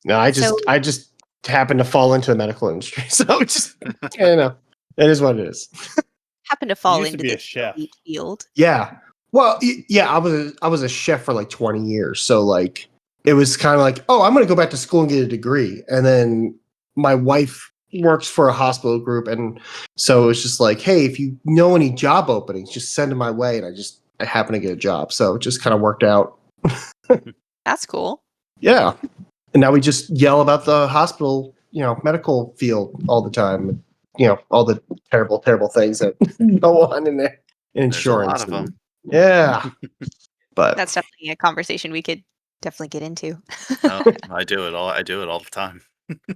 No, I just happened to fall into the medical industry. So just it is what it is. Happened to fall into the chef field. Yeah. Well, yeah, I was a chef for like 20 years. So like it was kind of like, oh, I'm going to go back to school and get a degree. And then my wife works for a hospital group. And so it was just like, hey, if you know any job openings, just send them my way. And I happened to get a job. So it just kind of worked out. That's cool. Yeah. And now we just yell about the hospital, medical field all the time. All the terrible, terrible things that go on in there. Insurance. There's a lot of them. Yeah. But that's definitely a conversation we could definitely get into. I do it all the time.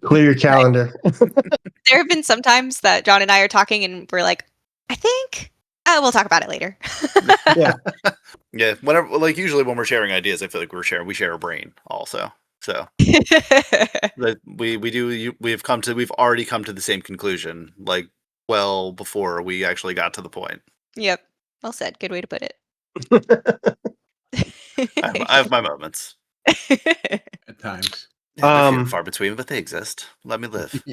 Clear your calendar. There have been some times that John and I are talking and we're like, I think we'll talk about it later. Yeah. Yeah. Whenever, usually when we're sharing ideas, I feel like we share a brain also. So we've already come to the same conclusion, well before we actually got to the point. Yep. Well said. Good way to put it. I have my moments. At times. Yeah, few and far between, but they exist. Let me live.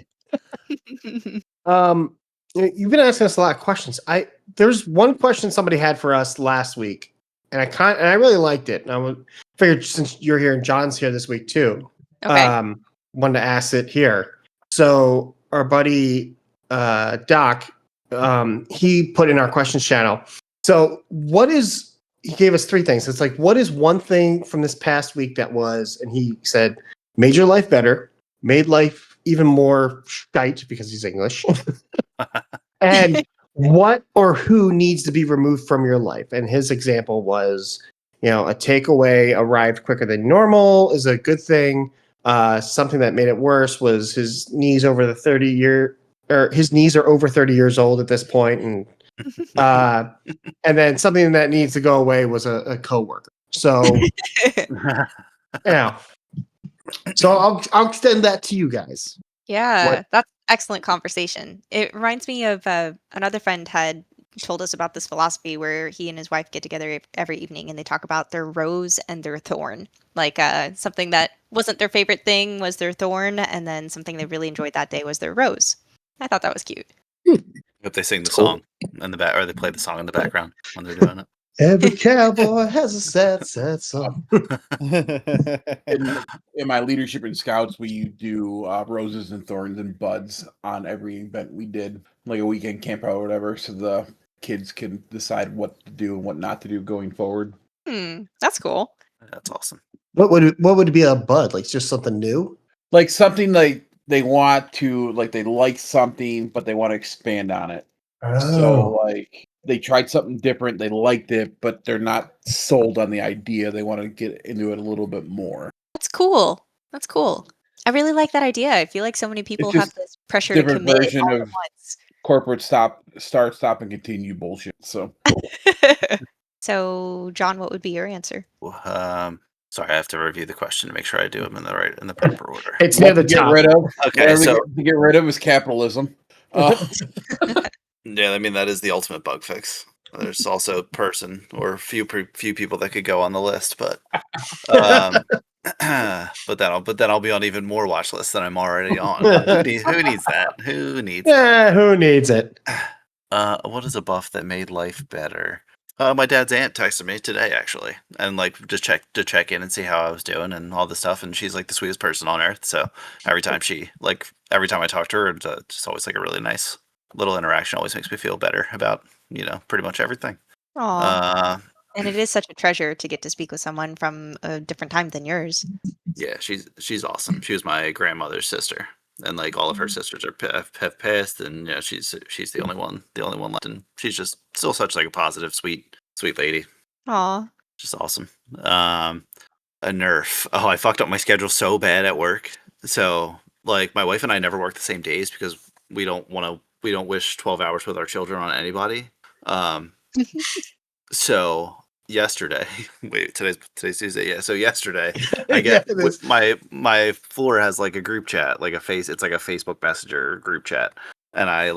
You've been asking us a lot of questions. There's one question somebody had for us last week, and I really liked it. And I figured since you're here and John's here this week too, okay. Wanted to ask it here. So our buddy Doc, he put in our questions channel. So he gave us three things. It's like, what is one thing from this past week that was, and he said, made your life better, made life even more shite because he's English, and what or who needs to be removed from your life. And his example was, a takeaway arrived quicker than normal is a good thing. Something that made it worse was his knees are over 30 years old at this point. And and then something that needs to go away was a coworker. So, so I'll extend that to you guys. Yeah, that's excellent conversation. It reminds me of another friend had told us about this philosophy where he and his wife get together every evening and they talk about their rose and their thorn. Like something that wasn't their favorite thing was their thorn, and then something they really enjoyed that day was their rose. I thought that was cute. If they sing the Cool. song in the back, or they play the song in the background when they're doing it. Every cowboy has a sad, sad song. In my leadership in Scouts, we do roses and thorns and buds on every event we did, like a weekend camp out or whatever, so the kids can decide what to do and what not to do going forward. That's cool. That's awesome. What would be a bud? Like just something new? Like something like they want to, like they like something, but they want to expand on it. So like they tried something different, they liked it, but they're not sold on the idea. They want to get into it a little bit more. That's cool. That's cool. I really like that idea. I feel like so many people have just this pressure to different commit version all at of once. corporate start, stop, and continue bullshit. So So, John, what would be your answer? Sorry, I have to review the question to make sure I do them in the proper order. It's near the get top. rid of. Okay, Whatever so to get rid of is capitalism. yeah, I mean that is the ultimate bug fix. There's also person or few people that could go on the list, but but then I'll be on even more watch lists than I'm already on. Who needs that? Who needs that? Who needs it? What is a buff that made life better? My dad's aunt texted me today actually, and like just to check in and see how I was doing and all this stuff. And she's like the sweetest person on earth. So every time I talk to her, it's just always like a really nice little interaction. Always makes me feel better about pretty much everything. Aww. And it is such a treasure to get to speak with someone from a different time than yours. Yeah, she's awesome. She was my grandmother's sister, and like all of her sisters have passed, and she's the only one left, and she's just still such like a positive, sweet lady. Aw. Just awesome. A nerf. Oh, I fucked up my schedule so bad at work. So like my wife and I never work the same days because we don't wish 12 hours with our children on anybody. So yesterday, wait, today's Tuesday. Yeah, so yesterday I get my floor has like a group chat, like it's like a Facebook Messenger group chat, and I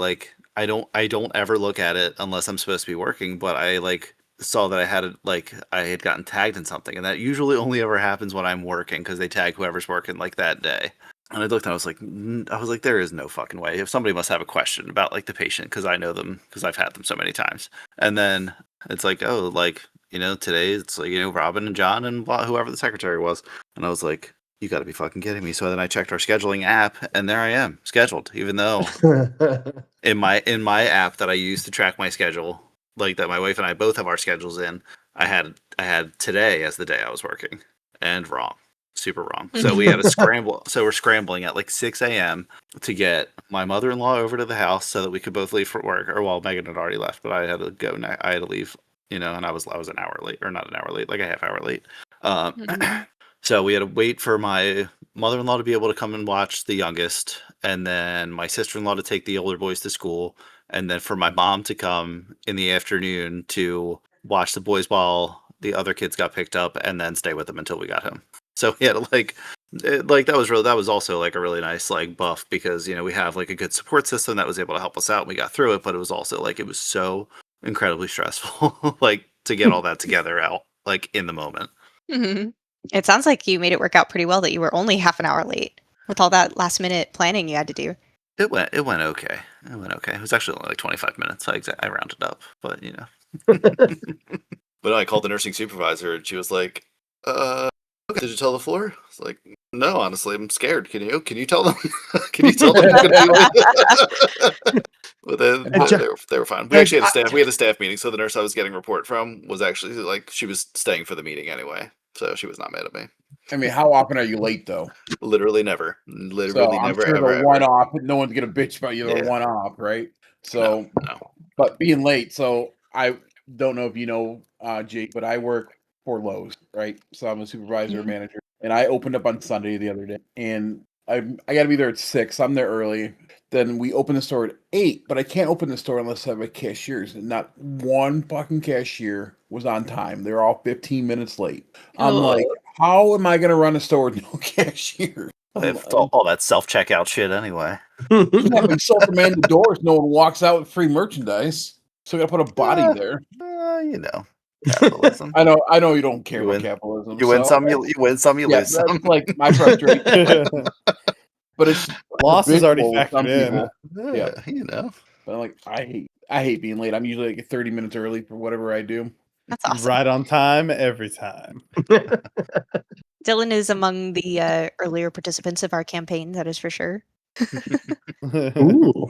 don't ever look at it unless I'm supposed to be working, but I like saw that I had gotten tagged in something, and that usually only ever happens when I'm working because they tag whoever's working like that day. And I looked and I was like, there is no fucking way. If somebody must have a question about like the patient because I know them because I've had them so many times. And then it's like, oh, like, today it's like, Robin and John and whoever the secretary was. And I was like, you got to be fucking kidding me. So then I checked our scheduling app and there I am scheduled, even though in my app that I use to track my schedule, like that my wife and I both have our schedules in, I had today as the day I was working, and wrong. Super wrong. So we had to scramble. So we're scrambling at like 6 a.m. to get my mother-in-law over to the house so that we could both leave for work. Or well, Megan had already left, but I had to go. I had to leave. And I was an hour late, or not an hour late, like a half hour late. So we had to wait for my mother-in-law to be able to come and watch the youngest, and then my sister-in-law to take the older boys to school, and then for my mom to come in the afternoon to watch the boys while the other kids got picked up, and then stay with them until we got home. So we had that was also like a really nice like buff because we have like a good support system that was able to help us out and we got through it, but it was also like it was so incredibly stressful like to get all that together out like in the moment. It sounds like you made it work out pretty well that you were only half an hour late with all that last minute planning you had to do. It went okay. It was actually only like 25 minutes. I rounded up, but but I called the nursing supervisor and she was like, did you tell the floor? I was like, no, honestly, I'm scared. Can you tell them? Can you tell them you're gonna be late? But then they were fine. We actually had a staff meeting, so the nurse I was getting a report from was actually like she was staying for the meeting anyway, so she was not mad at me. I mean, how often are you late though? Literally never. Literally so never. I'm sure ever. The one off. No one's gonna bitch about you. The one off, right? So, no. But being late. So I don't know if you know, Jake, but I work for Lowe's, right? So I'm a supervisor manager, and I opened up on Sunday the other day, and I got to be there at 6. I'm there early. Then we open the store at 8, but I can't open the store unless I have a cashiers. And not one fucking cashier was on time. They're all 15 minutes late. I'm like, how am I going to run a store with no cashier? All that self-checkout shit anyway. Yeah, but self-man the doors. No one walks out with free merchandise. So we gotta put a body there. You know, capitalism. I know you don't care You about win- capitalism. You win so- some, you win some, you Yeah, lose some. that's like my frustration. But it's Loss is already habitual with factored some in. people. Yeah, you know. But like I hate being late. I'm usually like 30 minutes early for whatever I do. That's awesome. Right on time every time. Dylan is among the earlier participants of our campaign, that is for sure. Ooh.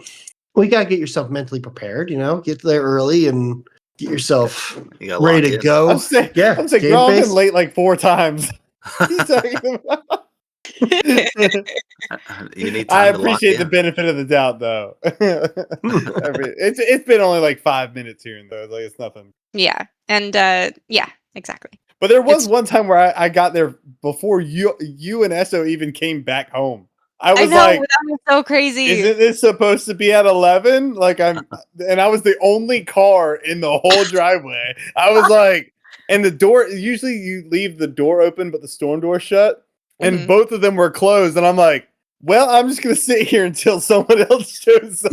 Well, you gotta get yourself mentally prepared, get there early and get yourself You gotta ready lock to in. go. I'm saying, Yeah, I'm saying, game girl, I've face. been late like 4 times. He's talking about. You need I time to lock appreciate the in. benefit of the doubt, though. It's been only like 5 minutes here and there. Like it's nothing. Yeah, and yeah, exactly. But there was It's- one time where I got there before you and Esso even came back home. I I was know like, that was so crazy. isn't this supposed to be at 11? And I was the only car in the whole driveway. I was like, and the door, usually you leave the door open, but the storm door shut. And Mhm. both of them were closed. And I'm like, well, I'm just going to sit here until someone else shows up.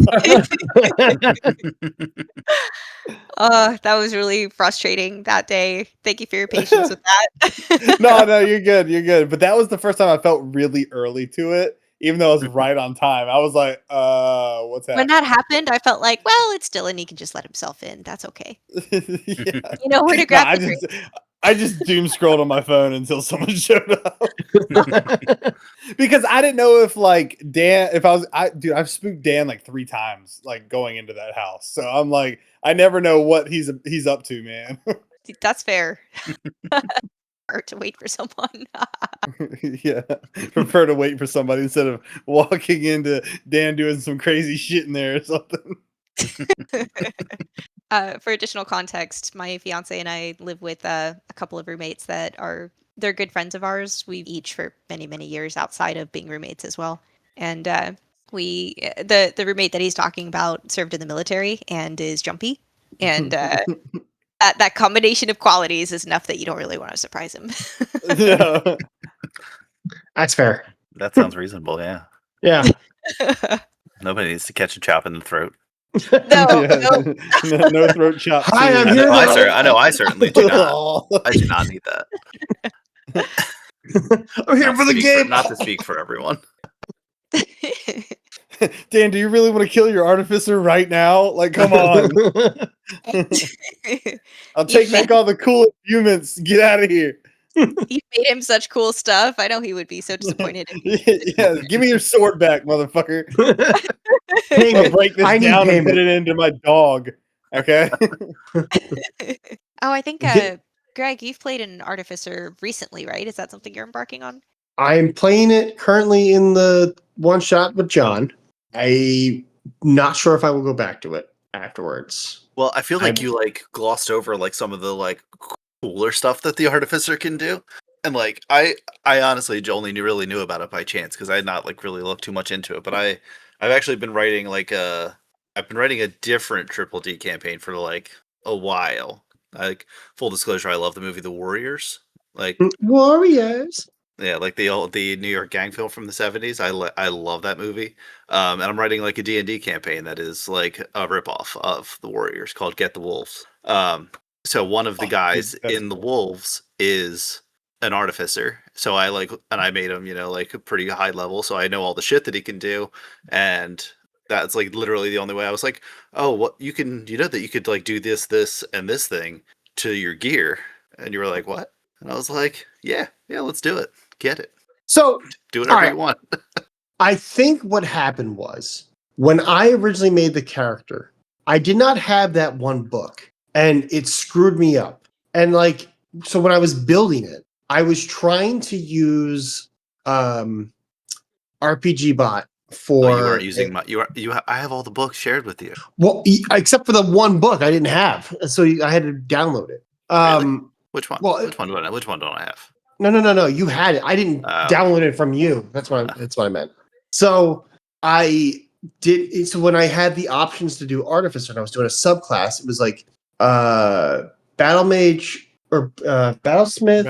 That was really frustrating that day. Thank you for your patience with that. No, you're good. You're good. But that was the first time I felt really early to it, even though I was right on time. I was like, what's happening? When that happened, I felt like, well, it's Dylan. He can just let himself in. That's okay. Yeah. You know where to No, grab the drink. I just doom scrolled on my phone until someone showed up. Because I didn't know if like Dan, I've spooked Dan like 3 times, like going into that house. So I'm like, I never know what he's up to, man. That's fair. Or to wait for someone. Yeah, prefer to wait for somebody instead of walking into Dan doing some crazy shit in there or something. For additional context, my fiance and I live with a couple of roommates they're good friends of ours. We've each for many, many years outside of being roommates as well. And the roommate that he's talking about served in the military and is jumpy. And that combination of qualities is enough that you don't really want to surprise him. Yeah. That's fair. That sounds reasonable, yeah. Yeah. Nobody needs to catch a chop in the throat. No, Yeah. No throat chop. Hi, I'm I here. know I certainly do not. I do not need that. I'm here for the game. Not to speak for everyone. Dan, do you really want to kill your artificer right now? Like, come on. I'll make all the cool humans. Get out of here. You made him such cool stuff. I know he would be so disappointed. Yeah, give me your sword back, motherfucker. I'll Payment. break this I need down and put payment. it into my dog. Okay. Oh, I think Get- Greg, you've played an artificer recently, right? Is that something you're embarking on? I'm playing it currently in the one shot with John. I'm not sure if I will go back to it afterwards. Well, I feel like you like glossed over like some of the like cooler stuff that the artificer can do. And like I honestly only really knew about it by chance because I had not like really looked too much into it. But I've actually been writing I've been writing a different Triple D campaign for like a while. Like full disclosure, I love the movie The Warriors. Like Warriors. yeah, like the New York gang film from the 70s. I love that movie. And I'm writing like a D&D campaign that is like a ripoff of The Warriors called Get the Wolves. So one of the guys in the Wolves is an artificer. So I made him, like a pretty high level. So I know all the shit that he can do. And that's like literally the only way. I was like, oh, what you can, that you could like do this, and this thing to your gear. And you were like, what? And I was like, yeah, let's do it. Get it. So Do whatever right. you want. I think what happened was when I originally made the character, I did not have that one book and it screwed me up. And so when I was building it, I was trying to use RPG Bot for. You weren't using I have all the books shared with you. Well, except for the one book I didn't have, so I had to download it. Really? Which one? Well, which one don't I have? No. You had it. I didn't download it from you. That's what I meant. So I did. So when I had the options to do Artificer and I was doing a subclass, it was like Battle Mage or Battlesmith.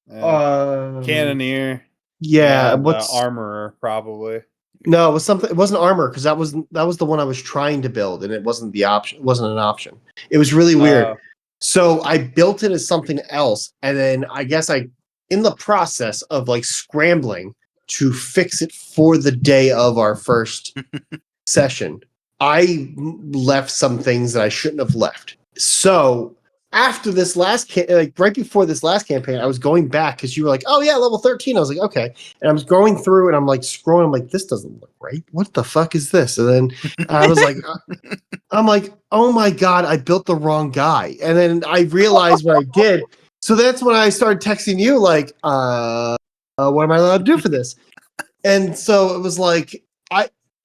Battlesmith. Cannoneer. Yeah. And, what's Armorer probably. No, it was something. It wasn't armor because that was the one I was trying to build, and it wasn't the option. It wasn't an option. It was really weird. So I built it as something else, and then I guess in the process of like scrambling to fix it for the day of our first session, I left some things that I shouldn't have left. So after this last right before this last campaign, I was going back because you were like, "Oh yeah, level 13." I was like, "Okay," and I was going through and I'm like scrolling. I'm like, "This doesn't look right. What the fuck is this?" And then I was like, "I'm like, oh my god, I built the wrong guy." And then I realized what I did. So that's when I started texting you like, "What am I allowed to do for this?" And so it was like,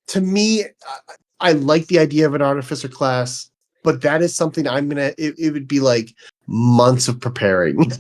to me, I like the idea of an artificer class. But that is something it would be like months of preparing,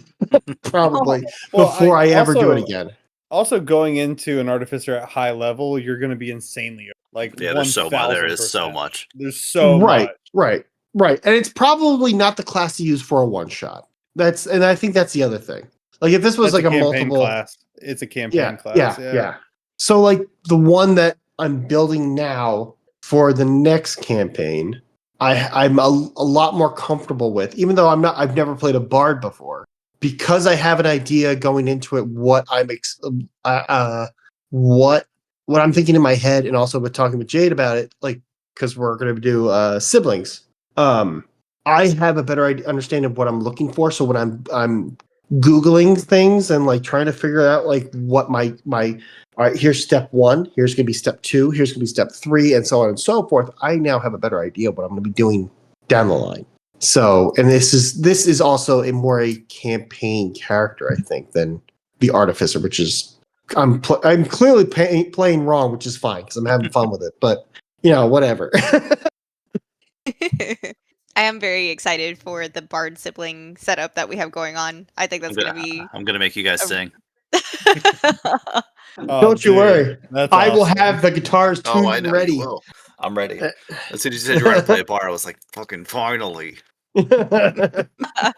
probably, before I ever do it again. Also, going into an artificer at high level, you're going to be insanely like there's so much. There is so much. There's so much. Right. And it's probably not the class to use for a one shot. And I think that's the other thing. Like if this was like a multiple class, it's a campaign class. Yeah. So like the one that I'm building now for the next campaign, I'm a lot more comfortable with, even though I've never played a bard before, because I have an idea going into it what I'm thinking in my head, and also with talking with Jade about it, like because we're going to do siblings. I have a better understanding of what I'm looking for. So when I'm Googling things and like trying to figure out like what my all right, here's step 1, here's going to be step 2, here's going to be step 3, and so on and so forth. I now have a better idea of what I'm going to be doing down the line. So, and this is also a campaign character, I think, than the artificer, which is I'm clearly playing wrong, which is fine because I'm having fun with it. But whatever. I am very excited for the bard sibling setup that we have going on. I think that's going to be. I'm going to make you guys sing. Don't you worry. I will awesome. have the guitars tuned ready. I'm ready. As soon as you said you were going to play a bar, I was like, fucking finally.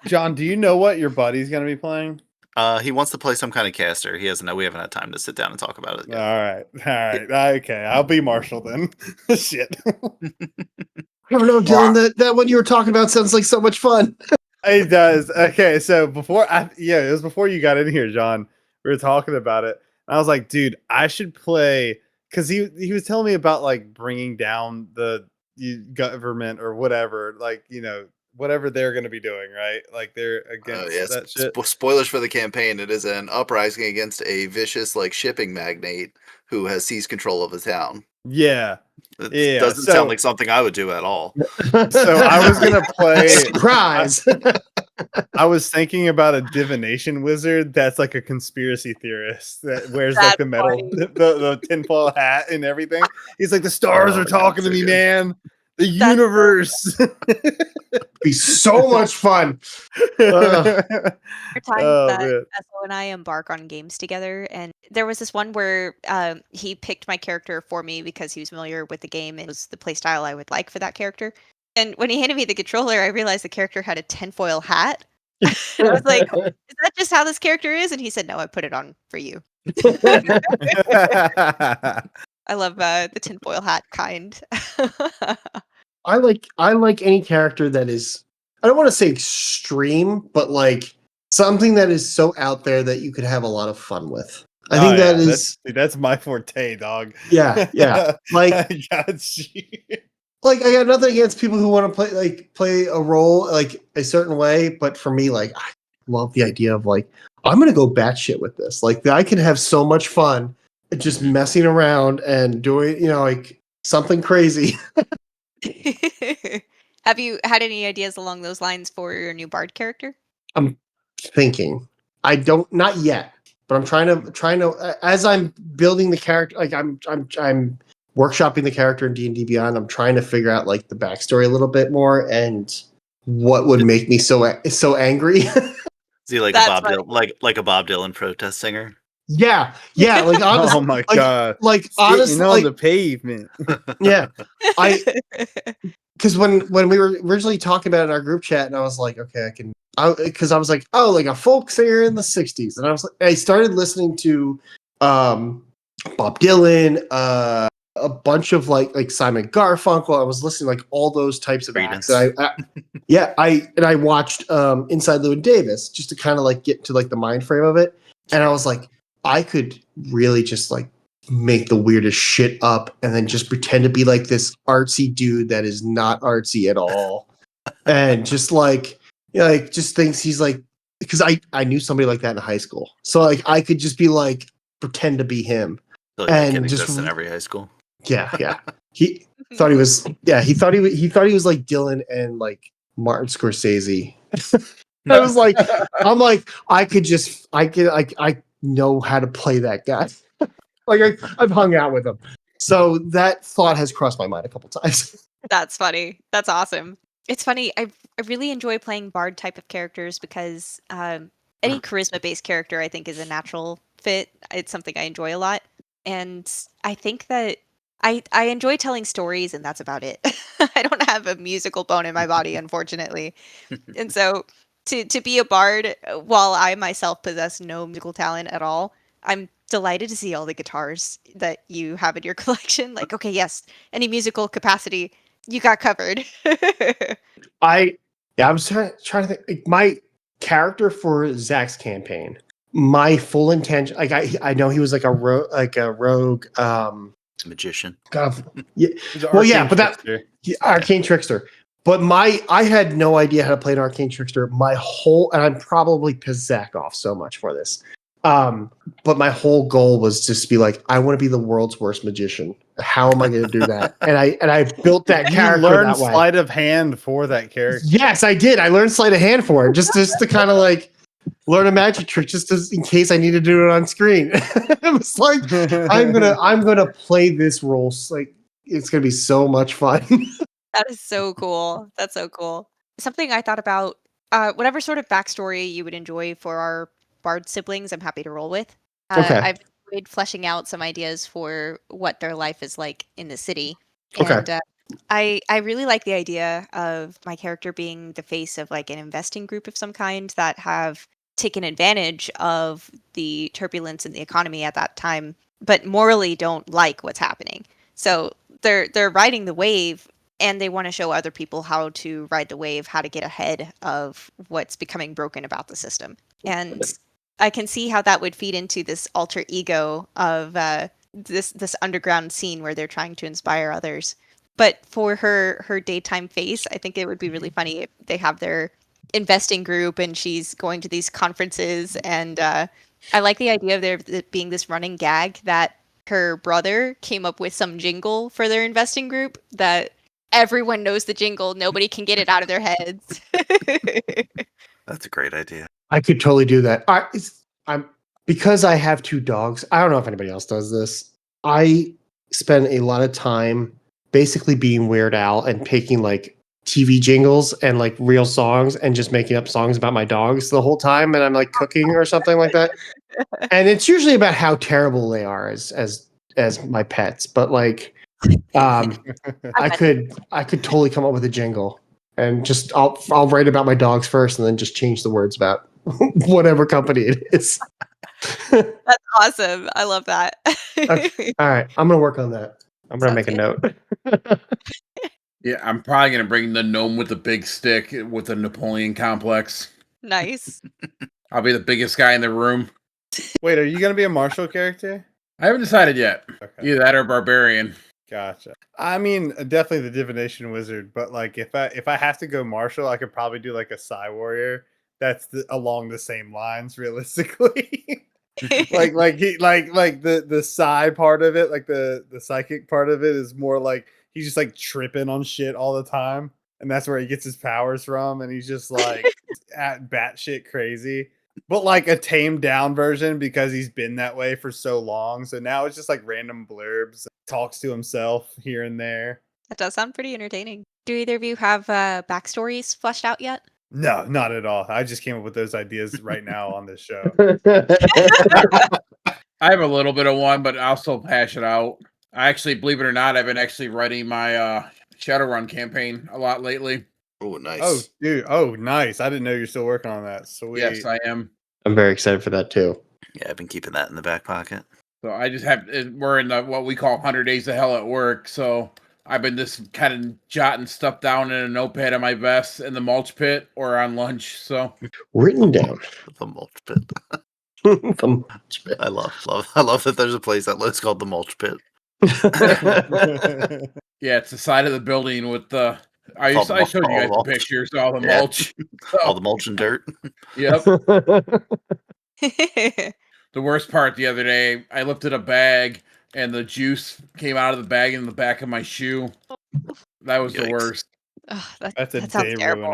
John, do you know what your buddy's going to be playing? He wants to play some kind of caster. We haven't had time to sit down and talk about it yet. All right. Okay, I'll be Marshall then. Shit. I don't know, Dylan. That one you were talking about sounds like so much fun. It does. Okay, so it was before you got in here, John. We were talking about it. And I was like, dude, I should play, because he was telling me about like bringing down the government or whatever, like whatever they're going to be doing, right? Like they're against that shit. Spoilers for the campaign. It is an uprising against a vicious like shipping magnate who has seized control of the town. Yeah. It doesn't sound like something I would do at all. So I was going to play... Surprise! I was thinking about a divination wizard that's like a conspiracy theorist that wears like the metal, the tinfoil hat and everything. He's like, the stars are talking to me, man. The universe. Be so much fun. There are times that Esso and I embark on games together, and there was this one where he picked my character for me because he was familiar with the game and it was the playstyle I would like for that character. And when he handed me the controller, I realized the character had a tinfoil hat. And I was like, is that just how this character is? And he said, no, I put it on for you. I love the tinfoil hat kind. I like any character that is, I don't want to say extreme, but like something that is so out there that you could have a lot of fun with. I think that's my forte, dog. Yeah. Like I got you. Like I got nothing against people who want to play a role like a certain way, but for me, like I love the idea of like I'm gonna go batshit with this. Like I can have so much fun just messing around and doing like something crazy. Have you had any ideas along those lines for your new bard character? I'm thinking. Not yet, but I'm trying to as I'm building the character, like I'm workshopping the character in D&D Beyond. I'm trying to figure out like the backstory a little bit more and what would make me so angry. Is he like a Bob Dylan protest singer? Yeah. Like honestly, oh my god! Like honestly, on the pavement. Yeah, because when we were originally talking about it in our group chat, and I was like, okay, because I was like, oh, like a folk singer in the '60s, and I started listening to Bob Dylan, a bunch of like Simon Garfunkel. I was listening to like all those types of acts. And I watched Inside Llewyn Davis just to kind of like get to like the mind frame of it. And I was like, I could really just like make the weirdest shit up and then just pretend to be like this artsy dude that is not artsy at all. And just like, just thinks he's like, because I knew somebody like that in high school. So like I could just be like, pretend to be him. So like and just exists in every high school. Yeah. He thought he was he thought he was like Dylan and like Martin Scorsese. I was like, I'm like, I know how to play that guy. Like I've hung out with him. So that thought has crossed my mind a couple times. That's funny. That's awesome. It's funny. I really enjoy playing bard type of characters because any charisma based character I think is a natural fit. It's something I enjoy a lot. And I think that I enjoy telling stories, and that's about it. I don't have a musical bone in my body, unfortunately. And so to be a bard, while I myself possess no musical talent at all, I'm delighted to see all the guitars that you have in your collection. Like, okay, yes, any musical capacity, you got covered. I was trying to think. Like, my character for Zach's campaign, my full intention, like I know he was like a rogue magician. God, yeah. Well, yeah, but that arcane trickster. But I had no idea how to play an arcane trickster. And I'm probably pissed Zach off so much for this. But my whole goal was just to be like, I want to be the world's worst magician. How am I going to do that? And I built that character. You learned that way. sleight of hand for that character. Yes, I did. I learned sleight of hand for it, just to kind of like learn a magic trick, just in case I need to do it on screen. It was like I'm gonna play this role. Like it's gonna be so much fun. That is so cool. That's so cool. Something I thought about, whatever sort of backstory you would enjoy for our bard siblings, I'm happy to roll with. Okay. I've enjoyed fleshing out some ideas for what their life is like in the city. Okay. And I really like the idea of my character being the face of like an investing group of some kind that have taken advantage of the turbulence in the economy at that time, but morally don't like what's happening. So they're riding the wave, and they want to show other people how to ride the wave, how to get ahead of what's becoming broken about the system. And I can see how that would feed into this alter ego of this underground scene where they're trying to inspire others. But for her daytime face, I think it would be really funny if they have their investing group and she's going to these conferences. And I like the idea of there being this running gag that her brother came up with some jingle for their investing group that everyone knows the jingle. Nobody can get it out of their heads. That's a great idea. I could totally do that. Because I have 2 dogs. I don't know if anybody else does this. I spend a lot of time basically being Weird Al and picking like TV jingles and like real songs and just making up songs about my dogs the whole time. And I'm like cooking or something like that. And it's usually about how terrible they are as my pets. But like, I could totally come up with a jingle and just I'll write about my dogs first and then just change the words about whatever company it is. That's awesome. I love that. Okay. All right. I'm going to work on that. I'm going to make a note. Yeah, I'm probably going to bring the gnome with the big stick with the Napoleon complex. Nice. I'll be the biggest guy in the room. Wait, are you going to be a martial character? I haven't decided yet. Okay. Either that or barbarian. Gotcha. I mean, definitely the divination wizard, but like if I have to go martial, I could probably do like a Psy warrior. That's along the same lines, realistically. like the Psy part of it, like the psychic part of it is more like he's just like tripping on shit all the time, and that's where he gets his powers from, and he's just like at batshit crazy. But like a tamed down version because he's been that way for so long. So now it's just like random blurbs, talks to himself here and there. That does sound pretty entertaining. Do either of you have backstories fleshed out yet? No, not at all. I just came up with those ideas right now on this show. I have a little bit of one, but I'll still hash it out. I actually, believe it or not, I've been actually writing my Shadowrun campaign a lot lately. Oh, nice. Oh, dude. Oh, nice. I didn't know you're still working on that. Sweet. Yes, I am. I'm very excited for that too. Yeah, I've been keeping that in the back pocket. So I just have we're in the what we call 100 days of hell at work. So I've been just kind of jotting stuff down in a notepad on my vest in the mulch pit or on lunch. So Written down. The mulch pit. The mulch pit. I love that there's a place that looks called the mulch pit. yeah, it's the side of the building with the. I All the mulch- showed you all guys the the mulch. pictures, all the Yeah. mulch. All the mulch and dirt. Yep. The worst part the other day, I lifted a bag and the juice came out of the bag in the back of my shoe. That was the Yikes. worst. That's a that sounds day terrible.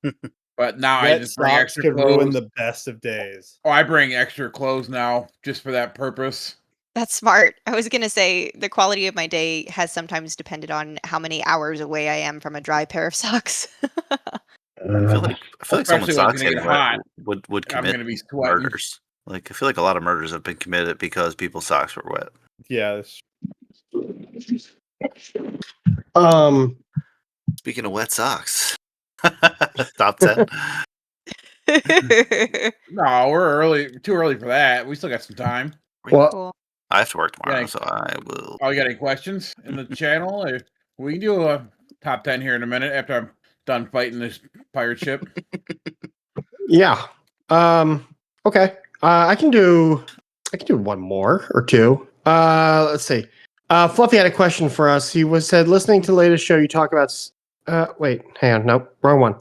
ruiner. But now I Wet just bring socks extra could clothes. ruin the best of days. Oh, I bring extra clothes now just for that purpose. That's smart. I was going to say the quality of my day has sometimes depended on how many hours away I am from a dry pair of socks. I feel like someone's Especially when it's socks gonna getting get wet hot. would I'm commit gonna be sweating. murders. Like I feel like a lot of murders have been committed because people's socks were wet. Yeah. Speaking of wet socks, top 10. No, we're too early for that. We still got some time. Well, Cool. I have to work tomorrow, Yeah. so I will. Oh, you got any questions in the channel? We can do a top 10 here in a minute after I'm done fighting this pirate ship. yeah. Okay. I can do one more or two. Let's see. Fluffy had a question for us. He said, listening to the latest show, you talk about. Wait, hang on. Nope, wrong one.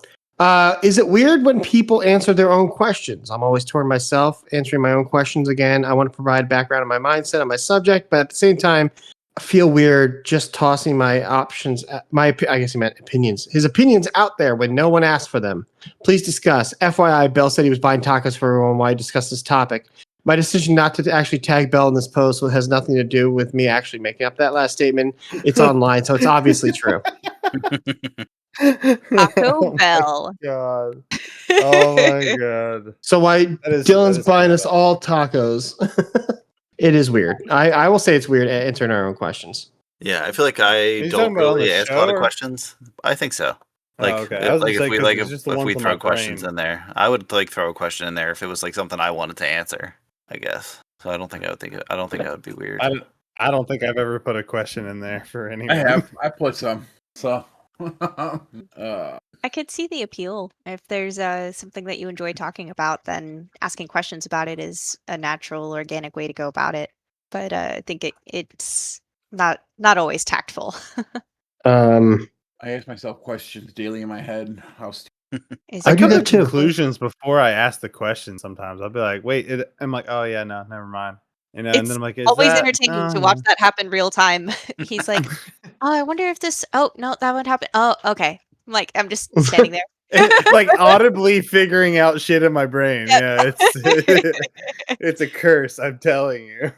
Is it weird when people answer their own questions? I'm always torn myself answering my own questions again. I want to provide background on my mindset on my subject, but at the same time, I feel weird just tossing my options. I guess he meant opinions. His opinions out there when no one asked for them. Please discuss. FYI, Bell said he was buying tacos for everyone while I discussed this topic. My decision not to actually tag Bell in this post has nothing to do with me actually making up that last statement. It's online, so it's obviously true. Taco Bell. God. Oh my god. So why Dylan's that is buying bad. us all tacos? It is weird. I will say it's weird answering our own questions. Yeah, I feel like I you don't talking about on really the ask a lot show, of or- questions. I think so. Oh, Like, okay. I was like gonna if say, we 'cause it's just the if ones we on throw my questions brain. in there, I would like throw a question in there if it was like something I wanted to answer. I guess. So I don't think I would be weird. I don't think I've ever put a question in there for anyone. I have. I put some. So. I could see the appeal. If there's something that you enjoy talking about, then asking questions about it is a natural, organic way to go about it. But I think it's not always tactful. Um, I ask myself questions daily in my head. Is I I it do come that to too. conclusions before I ask the question. Sometimes I'll be like, "Wait," I'm like, "Oh yeah, no, never mind." And then It's I'm like, "Is always that entertaining to watch that happen real time. He's like, "Oh, I wonder if this. Oh no, that would happen. Oh, okay." I'm like, I'm just standing there. like audibly figuring out shit in my brain. Yep. Yeah, it's a curse. I'm telling you.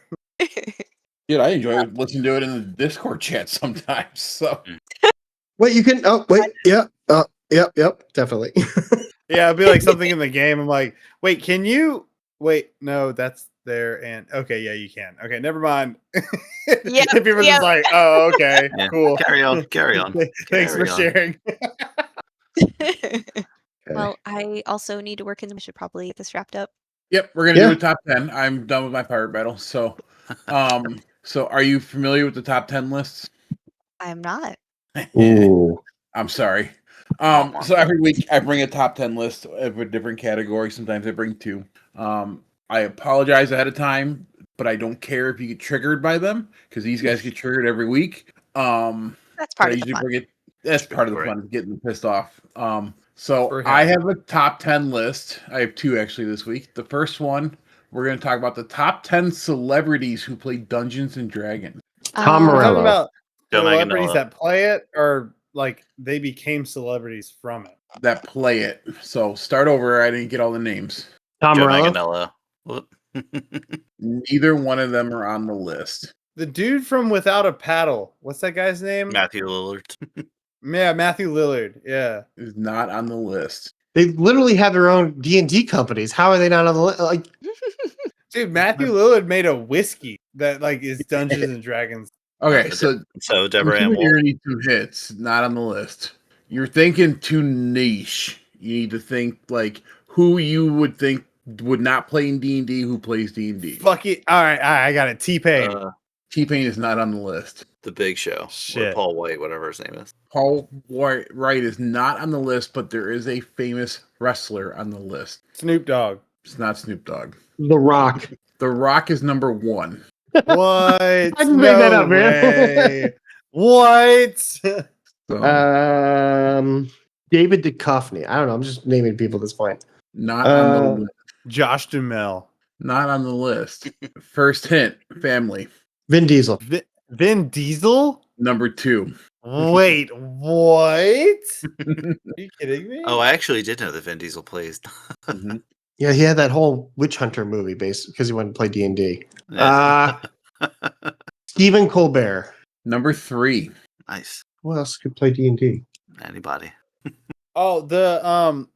Dude, I enjoy listening to it in the Discord chat sometimes. So wait, you can. Oh, wait. Yeah. Yep. Definitely. Yeah, it'd be like something in the game. I'm like, "Wait, can you? Wait, no, that's there." And okay, yeah, you can. Okay, never mind. Yeah, People yeah. just like, "Oh, okay, Yeah, cool." Carry on. Thanks for Carry on. sharing. Well, I also need to work in. We should probably get this wrapped up. yep, we're gonna Yeah. do a top 10. I'm done with my pirate battle. So so are you familiar with the top 10 lists? I'm not. Ooh. I'm sorry. Oh, So every week I bring a top 10 list of a different category. Sometimes I bring two. I apologize ahead of time, but I don't care if you get triggered by them because these guys get triggered every week. That's But part I of the usually fun. bring it. That's part of the Right. fun, getting pissed off. So For I him. have a top 10 list. I have two actually this week. The first one, we're going to talk about the top 10 celebrities who play Dungeons and Dragons. Tom We're Morello. talking about Joe celebrities Manganiello. that play it, or like they became celebrities from it. That play it. So start over. I didn't get all the names. Tom Joe Morello. Manganiello. Whoop. Neither one of them are on the list. The dude from Without a Paddle. What's that guy's name? Matthew Lillard. Yeah, Matthew Lillard. Yeah. Is not on the list. They literally have their own D&D companies. How are they not on the list? Like, Dude, Matthew Lillard made a whiskey that like is Dungeons and Dragons. Okay, so So Deborah Ann you're Woll. gonna need two hits, not on the list. You're thinking too niche. You need to think like who you would think would not play in D&D who plays D&D. Fuck it. All right, I got it. T-Pain. T-Pain is not on the list. The Big Show. Shit. Or Paul White, whatever his name is. Paul Wright is not on the list, but there is a famous wrestler on the list. Snoop Dogg. It's not Snoop Dogg. The Rock. The Rock is number 1. What? I can make that up, man. What? So, David Duchovny. I don't know. I'm just naming people at this point. not on the list. Josh Duhamel. Not on the list. First hint, family. Vin Diesel. Vin Diesel? Number 2. Wait, what? Are you kidding me? Oh, I actually did know that Vin Diesel plays. Mhm. Yeah, he had that whole Witch Hunter movie based because he wanted to play D&D. Stephen Colbert. Number 3. Nice. Who else could play D&D? Anybody? Oh, God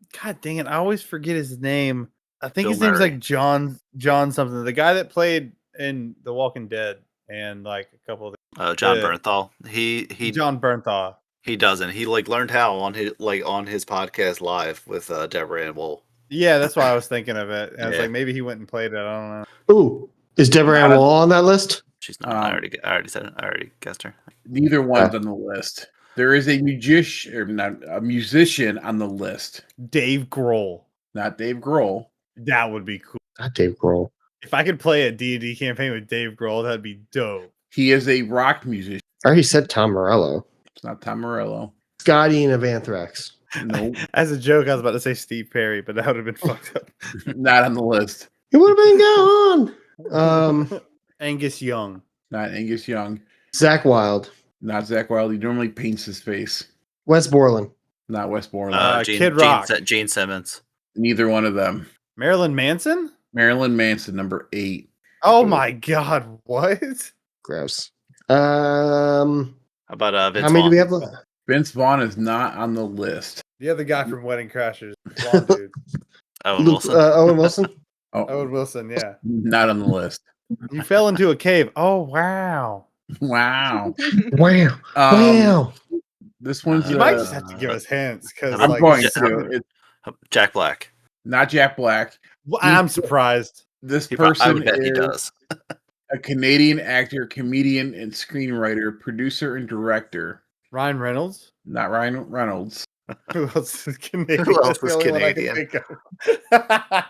dang it! I always forget his name. I think Bill his name's Murray. like John something. The guy that played in The Walking Dead and like a couple of John Yeah. Bernthal. He John Bernthal. he doesn't. He like learned how on his podcast live with Deborah Ann Wool. Yeah, that's why I was thinking of it. And I was Yeah. like, maybe he went and played it. I don't know. Ooh, is Deborah Ann Woll on that list? She's not. I already said it. I already guessed her. Neither one's on the list. There is a musician on the list. Dave Grohl. Not Dave Grohl. That would be cool. Not Dave Grohl. If I could play a D&D campaign with Dave Grohl, that'd be dope. He is a rock musician. I already said Tom Morello. It's not Tom Morello. Scotty of Anthrax. No, As a joke, I was about to say Steve Perry, but that would have been fucked up. not on the list. It would have been gone. Angus Young. Not Angus Young. Zach Wilde. Not Zach Wilde. He normally paints his face. Wes Borland. Not Wes Borland. Kid Rock. Gene Simmons. Neither one of them. Marilyn Manson? Marilyn Manson, number 8. Oh my god, what? Gross. How about Vince How many do we Vaughn? have left? Vince Vaughn is not on the list. The other guy from Wedding Crashers. Blonde dude. Owen Wilson. Owen Wilson. Oh, Owen Wilson, yeah. not on the list. You fell into a cave. Oh wow. Wow. Wow. Wow. This one's You might just have to give us hints because I'm like, going Yeah. to. It's Jack Black. not Jack Black. I'm surprised. This I person would bet he is does. a Canadian actor, comedian, and screenwriter, producer, and director. Ryan Reynolds? Not Ryan Reynolds. Who else is Canadian? Who else That's the is only one I can Canadian? think of.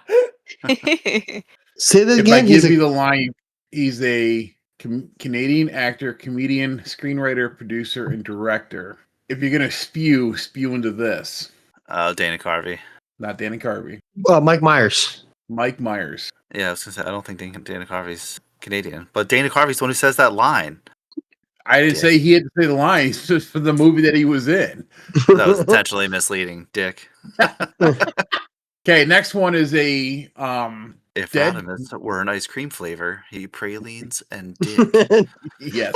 Say that If I again. give you the line, he's a Canadian actor, comedian, screenwriter, producer, and director. If you're gonna spew into this. Dana Carvey. Not Dana Carvey. Mike Myers. Mike Myers. Yeah, I was gonna say I don't think Dana Carvey's Canadian, but Dana Carvey's the one who says that line. I didn't say he had to say the line. It's just for the movie that he was in. That was intentionally misleading, Dick. Okay, next one is a If Dead- Rodimus were an ice cream flavor, he pralines and Dick. yes.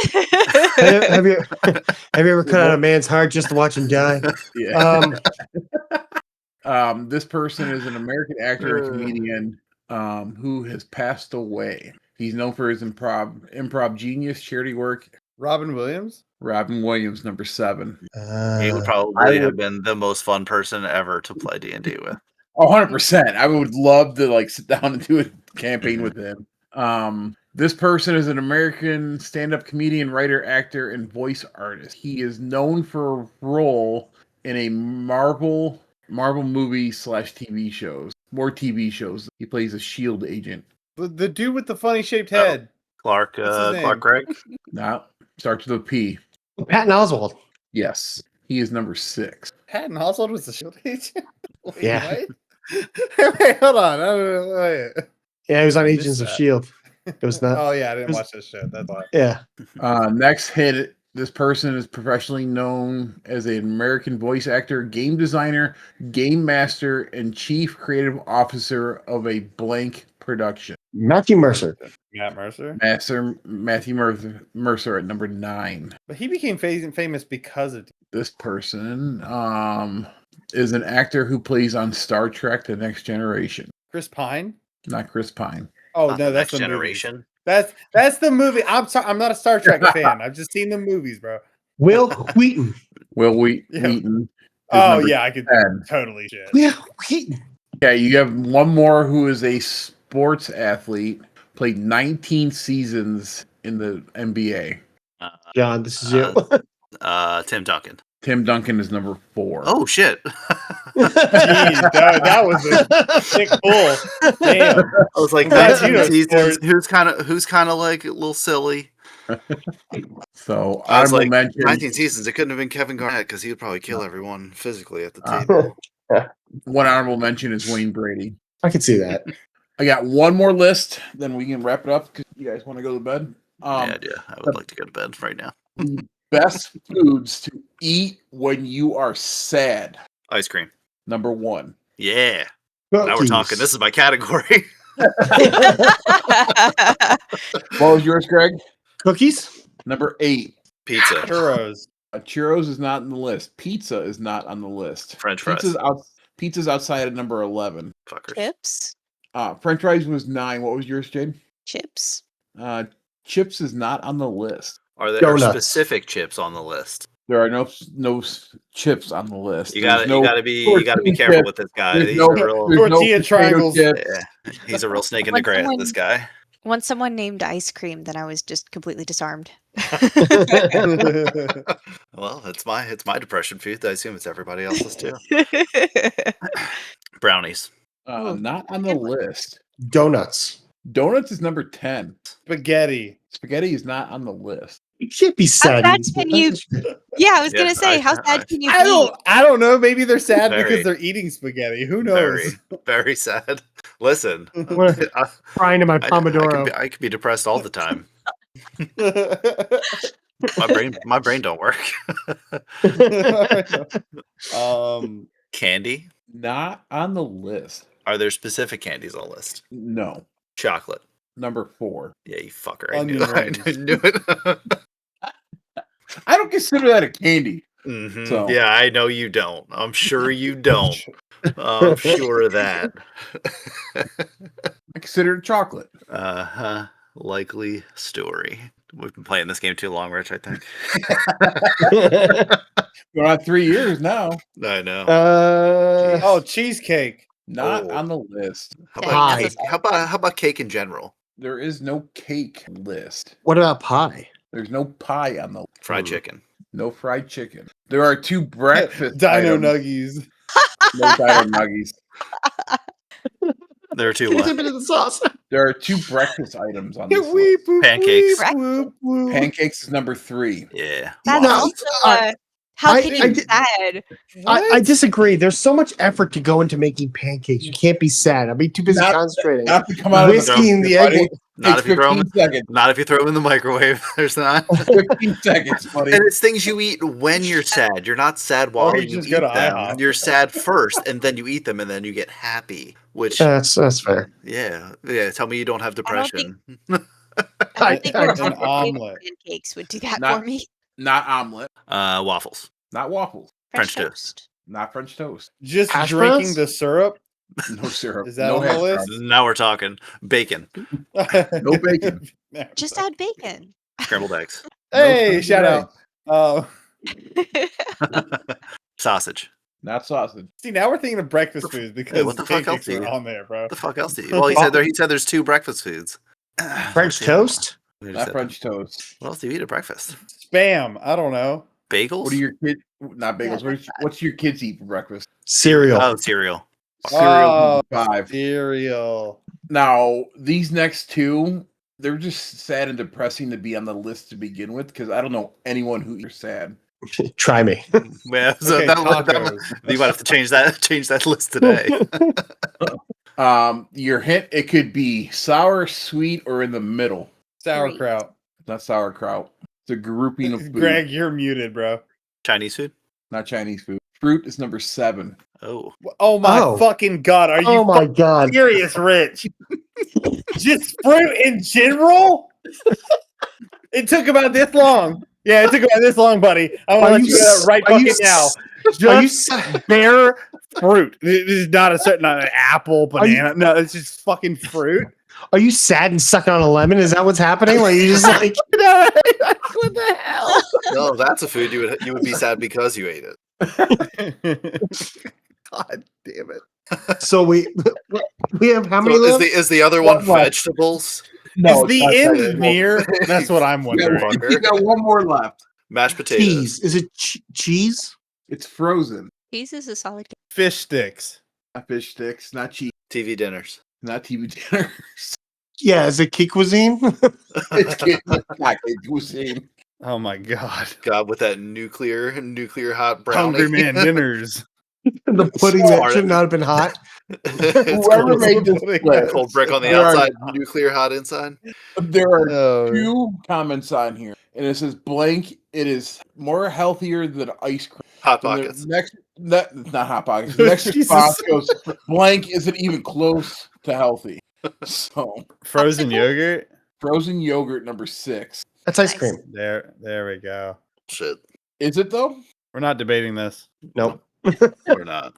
have you ever cut out a man's heart just to watch him die? Yeah. This person is an American actor and comedian who has passed away. He's known for his improv genius, charity work. Robin Williams? Robin Williams, number 7. He would probably have been the most fun person ever to play D&D with. 100%. I would love to sit down and do a campaign with him. This person is an American stand-up comedian, writer, actor, and voice artist. He is known for a role in a Marvel movie / TV shows. More TV shows. He plays a SHIELD agent. The dude with the funny shaped head. Clark What's his name? Clark Gregg. No, starts with a P. Patton Oswalt. Yes, he is number 6. Patton Oswalt was the shield agent? Wait, Yeah. what? Wait, hold on. I don't know. Wait. Yeah, he was on I missed Agents of that. S.H.I.E.L.D. It was not. Oh yeah, I didn't watch this shit. That's why. Yeah. Next hit. This person is professionally known as an American voice actor, game designer, game master, and chief creative officer of a blank production. Matthew Mercer. Matt Mercer. Matthew Mercer at number 9. But he became famous because of This person is an actor who plays on Star Trek: The Next Generation. Chris Pine. Not Chris Pine. Oh Not no, the that's Next the movie. Generation. That's the movie. I'm sorry, I'm not a Star Trek fan. I've just seen the movies, bro. Will Wheaton. Will Yeah. Wheaton. is Oh number yeah, I could 10. totally shit. Will Wheaton. Yeah, you have one more who is a sports athlete, played 19 seasons in the NBA. John, this is you. Tim Duncan. Tim Duncan is number 4. Oh shit! Jeez, that was a sick pull. Damn. I was like, Glad you 19 know seasons. sports. Who's kind of like a little silly. So I was honorable like, mention. 19 seasons. It couldn't have been Kevin Garnett because he would probably kill everyone physically at the table. One honorable mention is Wayne Brady. I can see that. I got one more list, then we can wrap it up because you guys want to go to bed. Yeah, I would like to go to bed right now. Best foods to eat when you are sad. Ice cream. Number 1. Yeah. Now we're talking. This is my category. What was yours, Greg? Cookies? Number 8. Pizza. Churros. Churros is not on the list. Pizza is not on the list. French fries. Pizza's outside at number 11. Fuckers. Chips. French fries was 9. What was yours, Jade? Chips. Chips is not on the list. Are there Donuts. specific chips on the list? There are no chips on the list. You gotta be careful with this guy. He's a real Tortilla triangles. Yeah. He's a real snake in the grass. This guy. Once someone named ice cream, then I was just completely disarmed. Well, it's my depression food. I assume it's everybody else's too. Brownies. Not on the list. Donuts. Donuts is number 10. Spaghetti. Spaghetti is not on the list. You can't be sad. How sad can you? Yeah, I was gonna say, how sad can you be? I don't know. Maybe they're sad Very. because they're eating spaghetti. Who knows? Very, very sad. Listen, Crying to my Pomodoro. I could be depressed all the time. My brain don't work. Candy? Not on the list. Are there specific candies on the list? No. Chocolate. Number 4. Yeah, you fucker. Onion I rings. knew it. I don't consider that a candy. Mhm. So- Yeah, I know you don't. I'm sure you don't. I'm sure of that. I consider it chocolate. Likely story. We've been playing this game too long, Rich, I think. We're on 3 years now. I know. Oh, cheesecake. Not on the list. Pie. How about cake in general? There is no cake list. What about pie? There's no pie on the Fried chicken. No fried chicken. There are 2 breakfast Dino items. Nuggies. No Dino Nuggies. There are 2 Dip what? it in the sauce. There are 2 breakfast items on this list. Pancakes. Pancakes is number 3. Yeah. That's No, also how I- can you I be did- sad? I disagree. There's so much effort to go into making pancakes. You can't be sad. I'll be too busy concentrating. Not to come out of the Whiskey in the egg. buddy. Not Takes if you throw 15 seconds. Not if you throw them in the microwave. There's not. 15 seconds, buddy. And it's things you eat when you're sad. You're not sad while you you just eat go to them. IHOP. You're sad first, and then you eat them, and then you get happy. Which, That's fair. yeah. Tell me you don't have depression. I don't think I- we're an omelet. pancakes would do that Not- for me. Not omelet. Waffles. Not waffles. French toast. Not French toast. Just Hash drinking browns? the syrup. No syrup. Is that no on the hash list? browns. Now we're talking bacon, No bacon. Just add bacon. scrambled eggs, Hey, No shout scrambled out. sausage. Not sausage. See, now we're thinking of breakfast foods because what the fuck else pancakes do you are eat? on there, bro. What the fuck else do you? Well, he said there's 2 breakfast foods. French toast? Not French toast. What else do you eat at breakfast? Spam. I don't know. Bagels. What do your kids? Not bagels. What's your kids eat for breakfast? Cereal. Oh, cereal. Cereal. 5. Cereal. Now these next 2, they're just sad and depressing to be on the list to begin with because I don't know anyone who eats sad. Try me. Yeah, so Okay, that, tacos. you might have to change that list today. Your hint: it could be sour, sweet, or in the middle. Sauerkraut. Not sauerkraut. It's a grouping of food. Greg, you're muted, bro. Chinese food. Not Chinese food. Fruit is number 7. Oh, Oh my Oh. fucking god! Are you Oh my god. serious, Rich? Just fruit in general? It took about this long. Yeah, it took about this long, buddy. I'm gonna let you know right are you fucking now. Are you Just bare fruit. This is not not an apple, banana. No, it's just fucking fruit. Are you sad and sucking on a lemon? Is that what's happening? Like you just like What the hell? no, that's a food you would be sad because you ate it. God damn it. So we have how many So left? is the other one One left. vegetables? No, Is the it's not end vegetables. near? That's what I'm You wondering. Fucker. you got one more left. Mashed potatoes. Cheese. Is it cheese? It's frozen. Cheese is a solid. Fish sticks. Not fish sticks, not cheese, TV dinners. not TV dinners. Yeah, is it key cuisine? It's not cuisine. Oh my god. God, with that nuclear hot brownie. Hungry man dinners. The pudding that Smart. should not have been hot. It's Whoever cold, made this pudding. list, cold brick on the there are- outside, nuclear hot inside. There are Oh. 2 comments on here, and it says blank. It is more healthier than ice cream. Hot And the pockets. not hot pockets. The next Jesus. response goes blank isn't even close to healthy. So Frozen yogurt. frozen yogurt number 6. That's ice Nice. cream. There we go. Shit. Is it though? We're not debating this. Nope. Or not.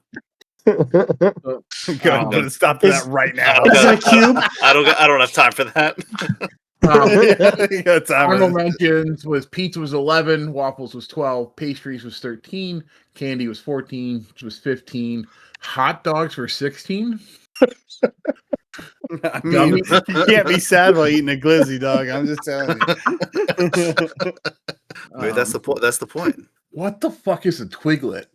Go ahead and put a stop to Is- that right now. Is it a cube? I don't have time for that. Um, Yeah, time Honorable is- mentions was pizza was 11, waffles was 12, pastries was 13, candy was 14, was 15, hot dogs were 16. I mean, you can't be sad while eating a glizzy, dog. I'm just telling you. Maybe that's the point. That's the point. What the fuck is a twiglet?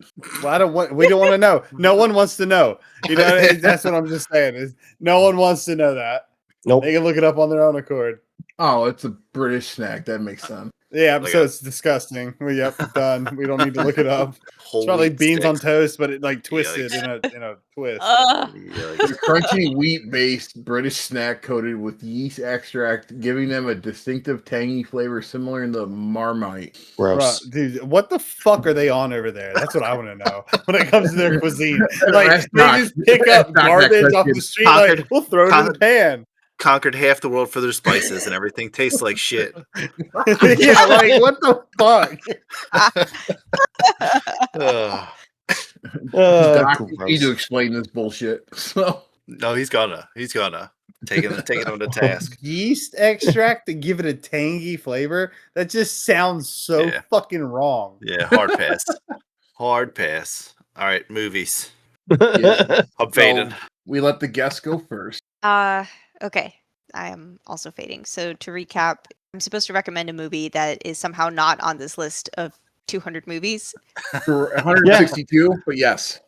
Well, we don't want to know. No one wants to know. You know, that's what I'm just saying. Is no one wants to know that. Nope. They can look it up on their own accord. Oh, it's a British snack. That makes sense. Yeah, Like so a- it's disgusting. Yep, done. We don't need to look it up. Whole It's probably wheat beans on sticks. toast, but it like twisted in a twist. Ugh. Yeah, like- It's a crunchy wheat-based British snack coated with yeast extract, giving them a distinctive tangy flavor similar to Marmite. Gross. Bruh, dude, what the fuck are they on over there? That's what I want to know when it comes to their cuisine. Like That's they not- just pick that's up not that garbage off the question. street. Like Conquered- we'll throw it in the pan. Conquered half the world for their spices, and everything tastes like shit. Yeah, like what the fuck? Ugh. Doc, you Gross. need to explain this bullshit. So No, he's gonna take him to task. Yeast extract to give it a tangy flavor. That just sounds so Yeah. fucking wrong. Yeah, hard pass. Hard pass. All right, movies. yeah. I'm fading. we let the guests go first. Okay. I am also fading. So to recap, I'm supposed to recommend a movie that is somehow not on this list of 200 movies. For 162, but yes.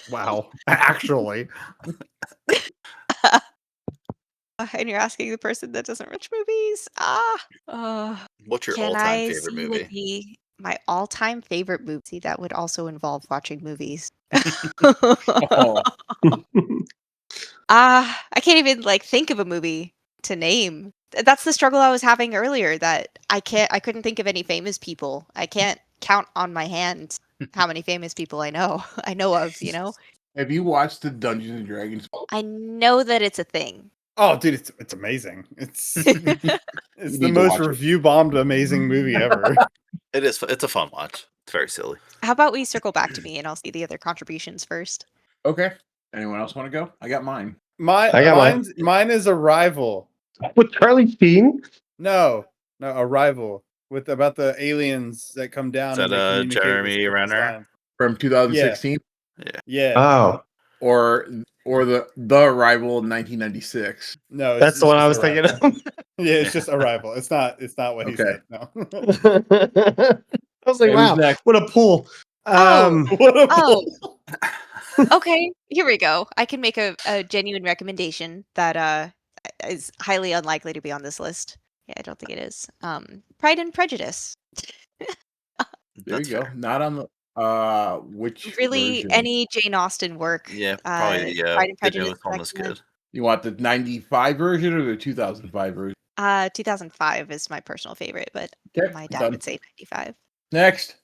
Wow. Actually. And you're asking the person that doesn't watch movies. What's your Can all-time I favorite see movie? what my all-time favorite movie? See, that would also involve watching movies. Oh, I can't even think of a movie to name. That's the struggle I was having earlier, that I couldn't think of any famous people. I can't count on my hand how many famous people I know of, you know? have you watched the Dungeons and Dragons? I know that it's a thing. Oh, dude, it's amazing. It's You the need to most watch it. review bombed amazing movie ever. It is. It's a fun watch. It's very silly. How about we circle back to me and I'll see the other contributions first? Okay. Anyone else want to go? I got mine. I got Mine is Arrival. With Charlie Sheen? No, Arrival. With about the aliens that come down. Is and that, they communicate with Jeremy us Renner? time. From 2016 Yeah. Oh, or the Arrival in 1996. No, it's- that's it's the one I just was thinking Arrival. of. Yeah, it's just Arrival. It's not what he Okay. said. No. I was like, Who's wow, next? what a pull. What a Oh. bull. Okay, here we go. I can make a genuine recommendation that is highly unlikely to be on this list. Yeah, I don't think it is. Pride and Prejudice. There That's you go. fair. Not on the which Really, version? any Jane Austen work. Yeah, probably. Yeah, Pride and Good Day Prejudice. with Homeless recommend. Kid. You want the 95 version or the 2005 version? 2005 is my personal favorite, but Okay, my dad done. would say 95. Next.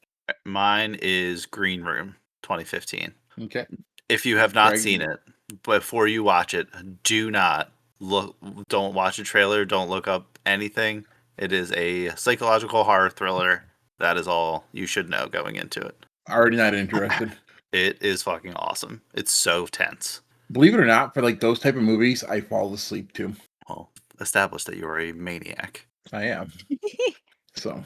Mine is Green Room, 2015. Okay. If you have not Greg. seen it, before you watch it, do not look. Don't watch a trailer. Don't look up anything. It is a psychological horror thriller. That is all you should know going into it. Already not interested. It is fucking awesome. It's so tense. Believe it or not, for those type of movies, I fall asleep to. Well, establish that you are a maniac. I am. So,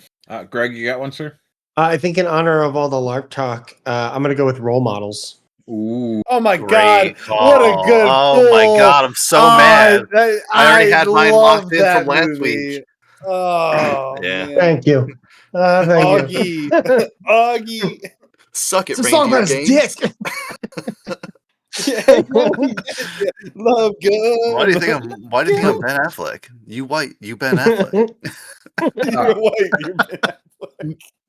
Greg, you got one, sir? I think in honor of all the LARP talk, I'm going to go with role models. Ooh. Oh my Great god! call. What a good Oh my pull. god, I'm so mad. I already had mine love locked in that from last movie. week. Oh Yeah. man, Thank you. Thank you. Augie, Augie. Suck it, It's a song reindeer about his games. dick. Yeah, love good. Why do you think I'm Ben Affleck? You white, you Ben Affleck. You're white. You're bad.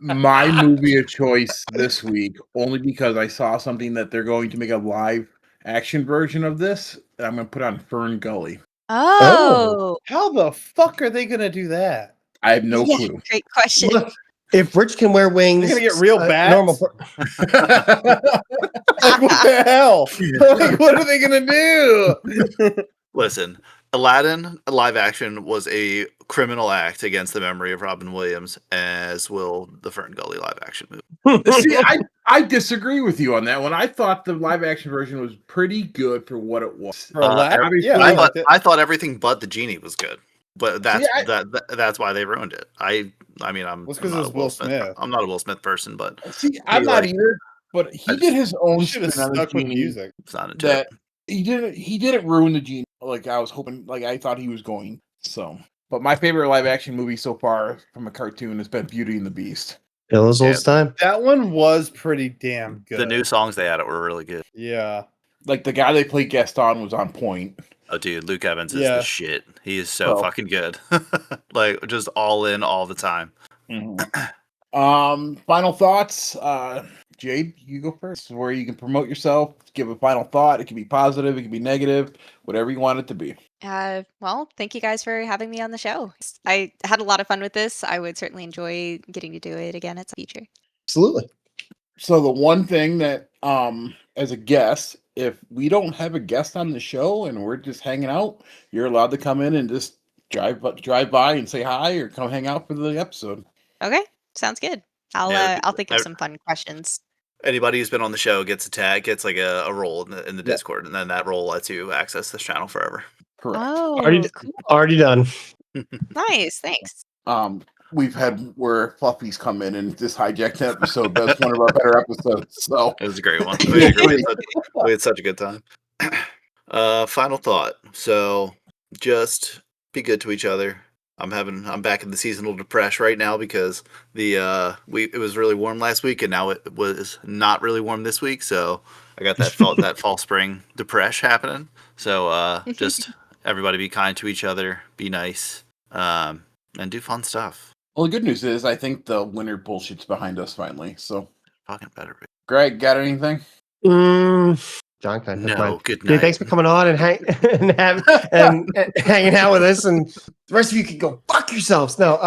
My movie of choice this week, only because I saw something that they're going to make a live action version of this. And I'm going to put on Fern Gully. Oh, How the fuck are they gonna do that? I have no yeah, clue. great question. Look, if Rich can wear wings, They're gonna get real bats? normal. Like, what the hell? Like, what are they gonna do? Listen, Aladdin live action was a criminal act against the memory of Robin Williams, as will the Fern Gully live action movie. See, I disagree with you on that one. I thought the live action version was pretty good for what it was. For Aladdin? obviously, Yeah, I liked it. thought everything but the genie was good, but that's why they ruined it. I mean, I'm Well, it's 'cause I'm it not was a Will Will Smith. Smith. I'm not a Will Smith person, but See, I'm not either. But he did his own You should have spin on the stuck with genie. music. it's not into That it. he didn't ruin the genie like I was hoping, like I thought he was going. So, but my favorite live action movie so far from a cartoon has been Beauty and the Beast. Bill's old time. That one was pretty damn good. The new songs they had were really good. Yeah. Like the guy they played Gaston was on point. Oh, dude, Luke Evans is Yeah. the shit. He is so Oh. fucking good. Like just all in all the time. Final thoughts. Jade, you go first. Where you can promote yourself, give a final thought. It can be positive, it can be negative, whatever you want it to be. Well, thank you guys for having me on the show. I had a lot of fun with this. I would certainly enjoy getting to do it again at some future. Absolutely. So the one thing that, as a guest, if we don't have a guest on the show and we're just hanging out, you're allowed to come in and just drive by and say hi or come hang out for the episode. Okay, sounds good. I'll think of some fun questions. Anybody who's been on the show gets a tag, gets like a role in the Discord, and then that role lets you access this channel forever. Correct. Oh, cool. Already done. Nice, thanks. We've had where Fluffy's come in and just hijacked the episode. That's one of our better episodes. So It was a great one. We had such a good time. Final thought. So just be good to each other. I'm back in the seasonal depression right now because it was really warm last week and now it was not really warm this week. So I got that fall spring depression happening. So just everybody be kind to each other, be nice, and do fun stuff. well, the good news is I think the winter bullshit's behind us finally. So Fucking better. Greg, got anything? John, can I No, mine? good Dude, night. thanks for coming on and hanging out with us, and the rest of you can go fuck yourselves. No,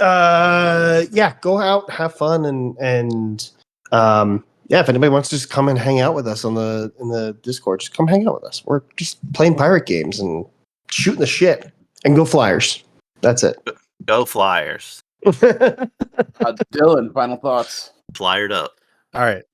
yeah, go out, have fun, and yeah, if anybody wants to just come and hang out with us in the Discord, just come hang out with us. We're just playing pirate games and shooting the shit, and go Flyers. That's it. Go Flyers. Dylan, final thoughts. Flyered up. All right.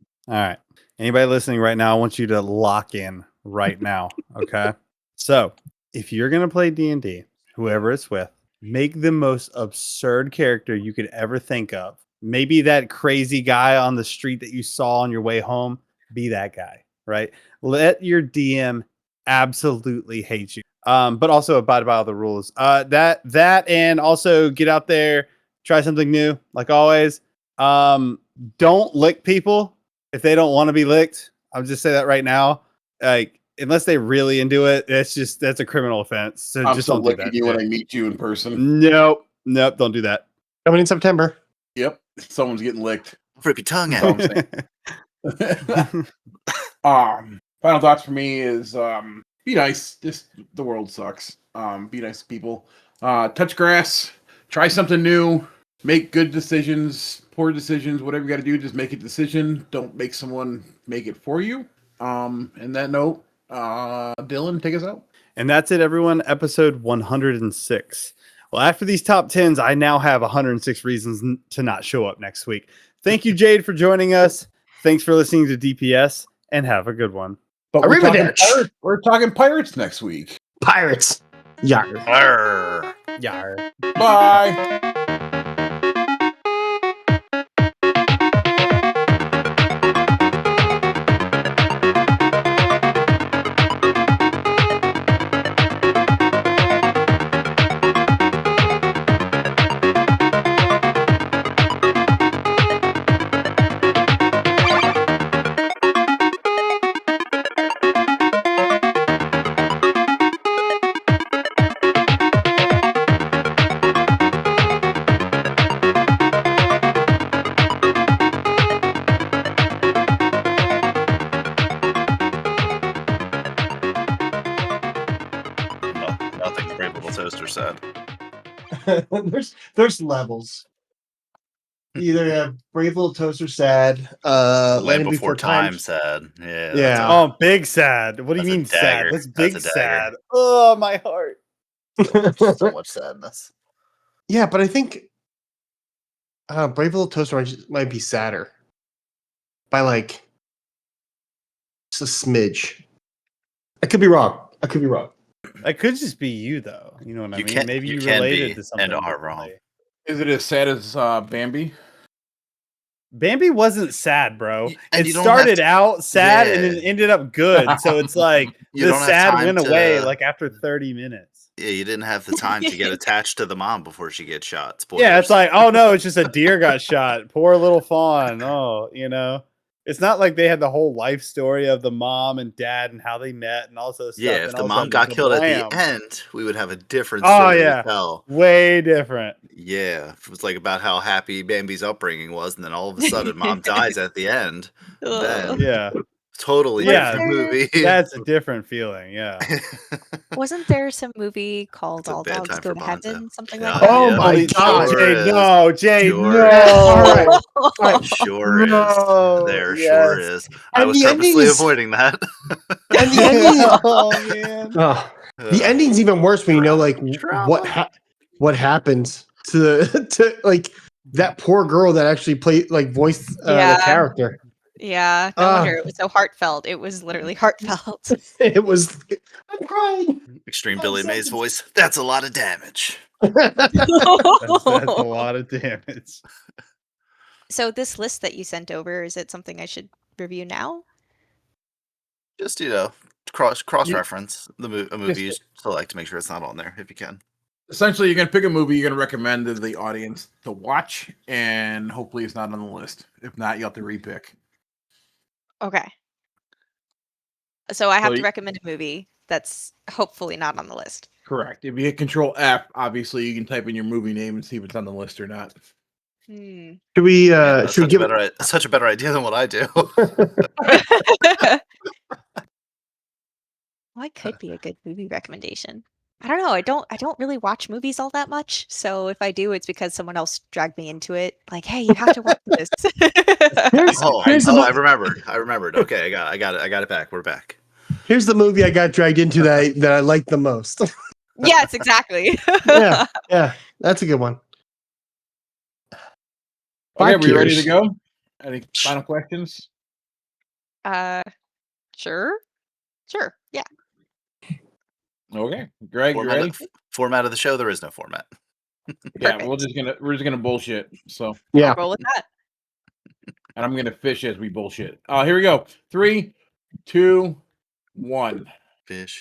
Anybody listening right now, I want you to lock in right now. Okay. So if you're going to play D&D, whoever it's with, make the most absurd character you could ever think of. Maybe that crazy guy on the street that you saw on your way home, be that guy, right? Let your DM absolutely hate you. But also abide by all the rules. That and also get out there, try something new, like always. Don't lick people if they don't want to be licked. I'll just say that right now. Like, unless they really into it, that's a criminal offense. So I'm just still don't do licking that. you when I meet you in person. Nope, don't do that. Coming in September. Yep, someone's getting licked. Rip your tongue That's all out. I'm saying. Final thoughts for me is be nice. Just the world sucks. Be nice to people. Touch grass. Try something new. Make good decisions, poor decisions, whatever you got to do. Just make a decision. Don't make someone make it for you. And that note, Dylan, take us out. And that's it, everyone. Episode 106. Well, after these top 10s, I now have 106 reasons to not show up next week. Thank you, Jade, for joining us. Thanks for listening to DPS, and have a good one. But Arrivederci. we're talking pirates next week. Pirates. Yar. Arr. Yar. Bye. there's levels. Either Brave Little Toaster sad, Land Before Time sad. Yeah. That's Oh, big sad. What do you That's a mean sad? dagger. That's That's big a dagger. sad. Oh, my heart. so much sadness. Yeah, but I think Brave Little Toaster might be sadder by like just a smidge. I could be wrong. It could just be you, though. You know what I mean? Maybe you can related be to something. and are differently. wrong. Is it as sad as Bambi? Bambi wasn't sad, bro. And It you don't started have out sad and Yeah. then ended up good. So it's like You the don't have sad time went to- away like after 30 minutes. Yeah, you didn't have the time to get attached to the mom before she gets shot. Yeah, it's Spoilers. like, oh no, it's just a deer got shot. Poor little fawn. Oh, it's not like they had the whole life story of the mom and dad and how they met and all this other stuff. Yeah, and if the all of a mom sudden got it's killed at blam. the end, we would have a different Oh, story yeah. to tell. Way different. Yeah, if it was like about how happy Bambi's upbringing was, and then all of a sudden mom dies at the end. Then Yeah, totally Yeah. different movie. that's a different feeling. Yeah. Wasn't there some movie called It's a All bad Dogs time Go for to Bonzo. Heaven? Something Yeah, like that. Oh yeah, my Holy God. Jade, is. no, Jade, Sure no. is. All right. Sure is. No, There sure yes. is. I And was the ending purposely is- avoiding that. And the ending, Oh man. the ending's even worse when you know like Drama. what happened to like that poor girl that actually played like voiced the Yeah. character. Yeah, no wonder it was so heartfelt. It was literally heartfelt. It was. I'm crying. Extreme Billy Mays voice. That's a lot of damage. That's a lot of damage. So this list that you sent over, is it something I should review now? Just cross reference a movie you select to make sure it's not on there if you can. Essentially, you're gonna pick a movie you're gonna recommend to the audience to watch, and hopefully it's not on the list. If not, you have to repick. Okay. So I have So to you- recommend a movie that's hopefully not on the list. Correct. If you hit Control F, obviously you can type in your movie name and see if it's on the list or not. Hmm. Should we? That's Should we give it? such a better idea than what I do. Well, it could be a good movie recommendation. I don't know. I don't really watch movies all that much. So if I do, it's because someone else dragged me into it. Like, hey, you have to watch this. I remembered. Okay, I got it back. We're back. Here's the movie I got dragged into that I liked the most. Yes, exactly. yeah, that's a good one. Okay, Five we ready Tears. to go? Any final questions? Sure. Yeah. Okay, Greg, you ready? Format of the show. There is no format. Yeah, Perfect. we're just gonna bullshit. So, Yeah. Roll with that. and I'm gonna fish as we bullshit. Here we go. 3, 2, 1. Fish.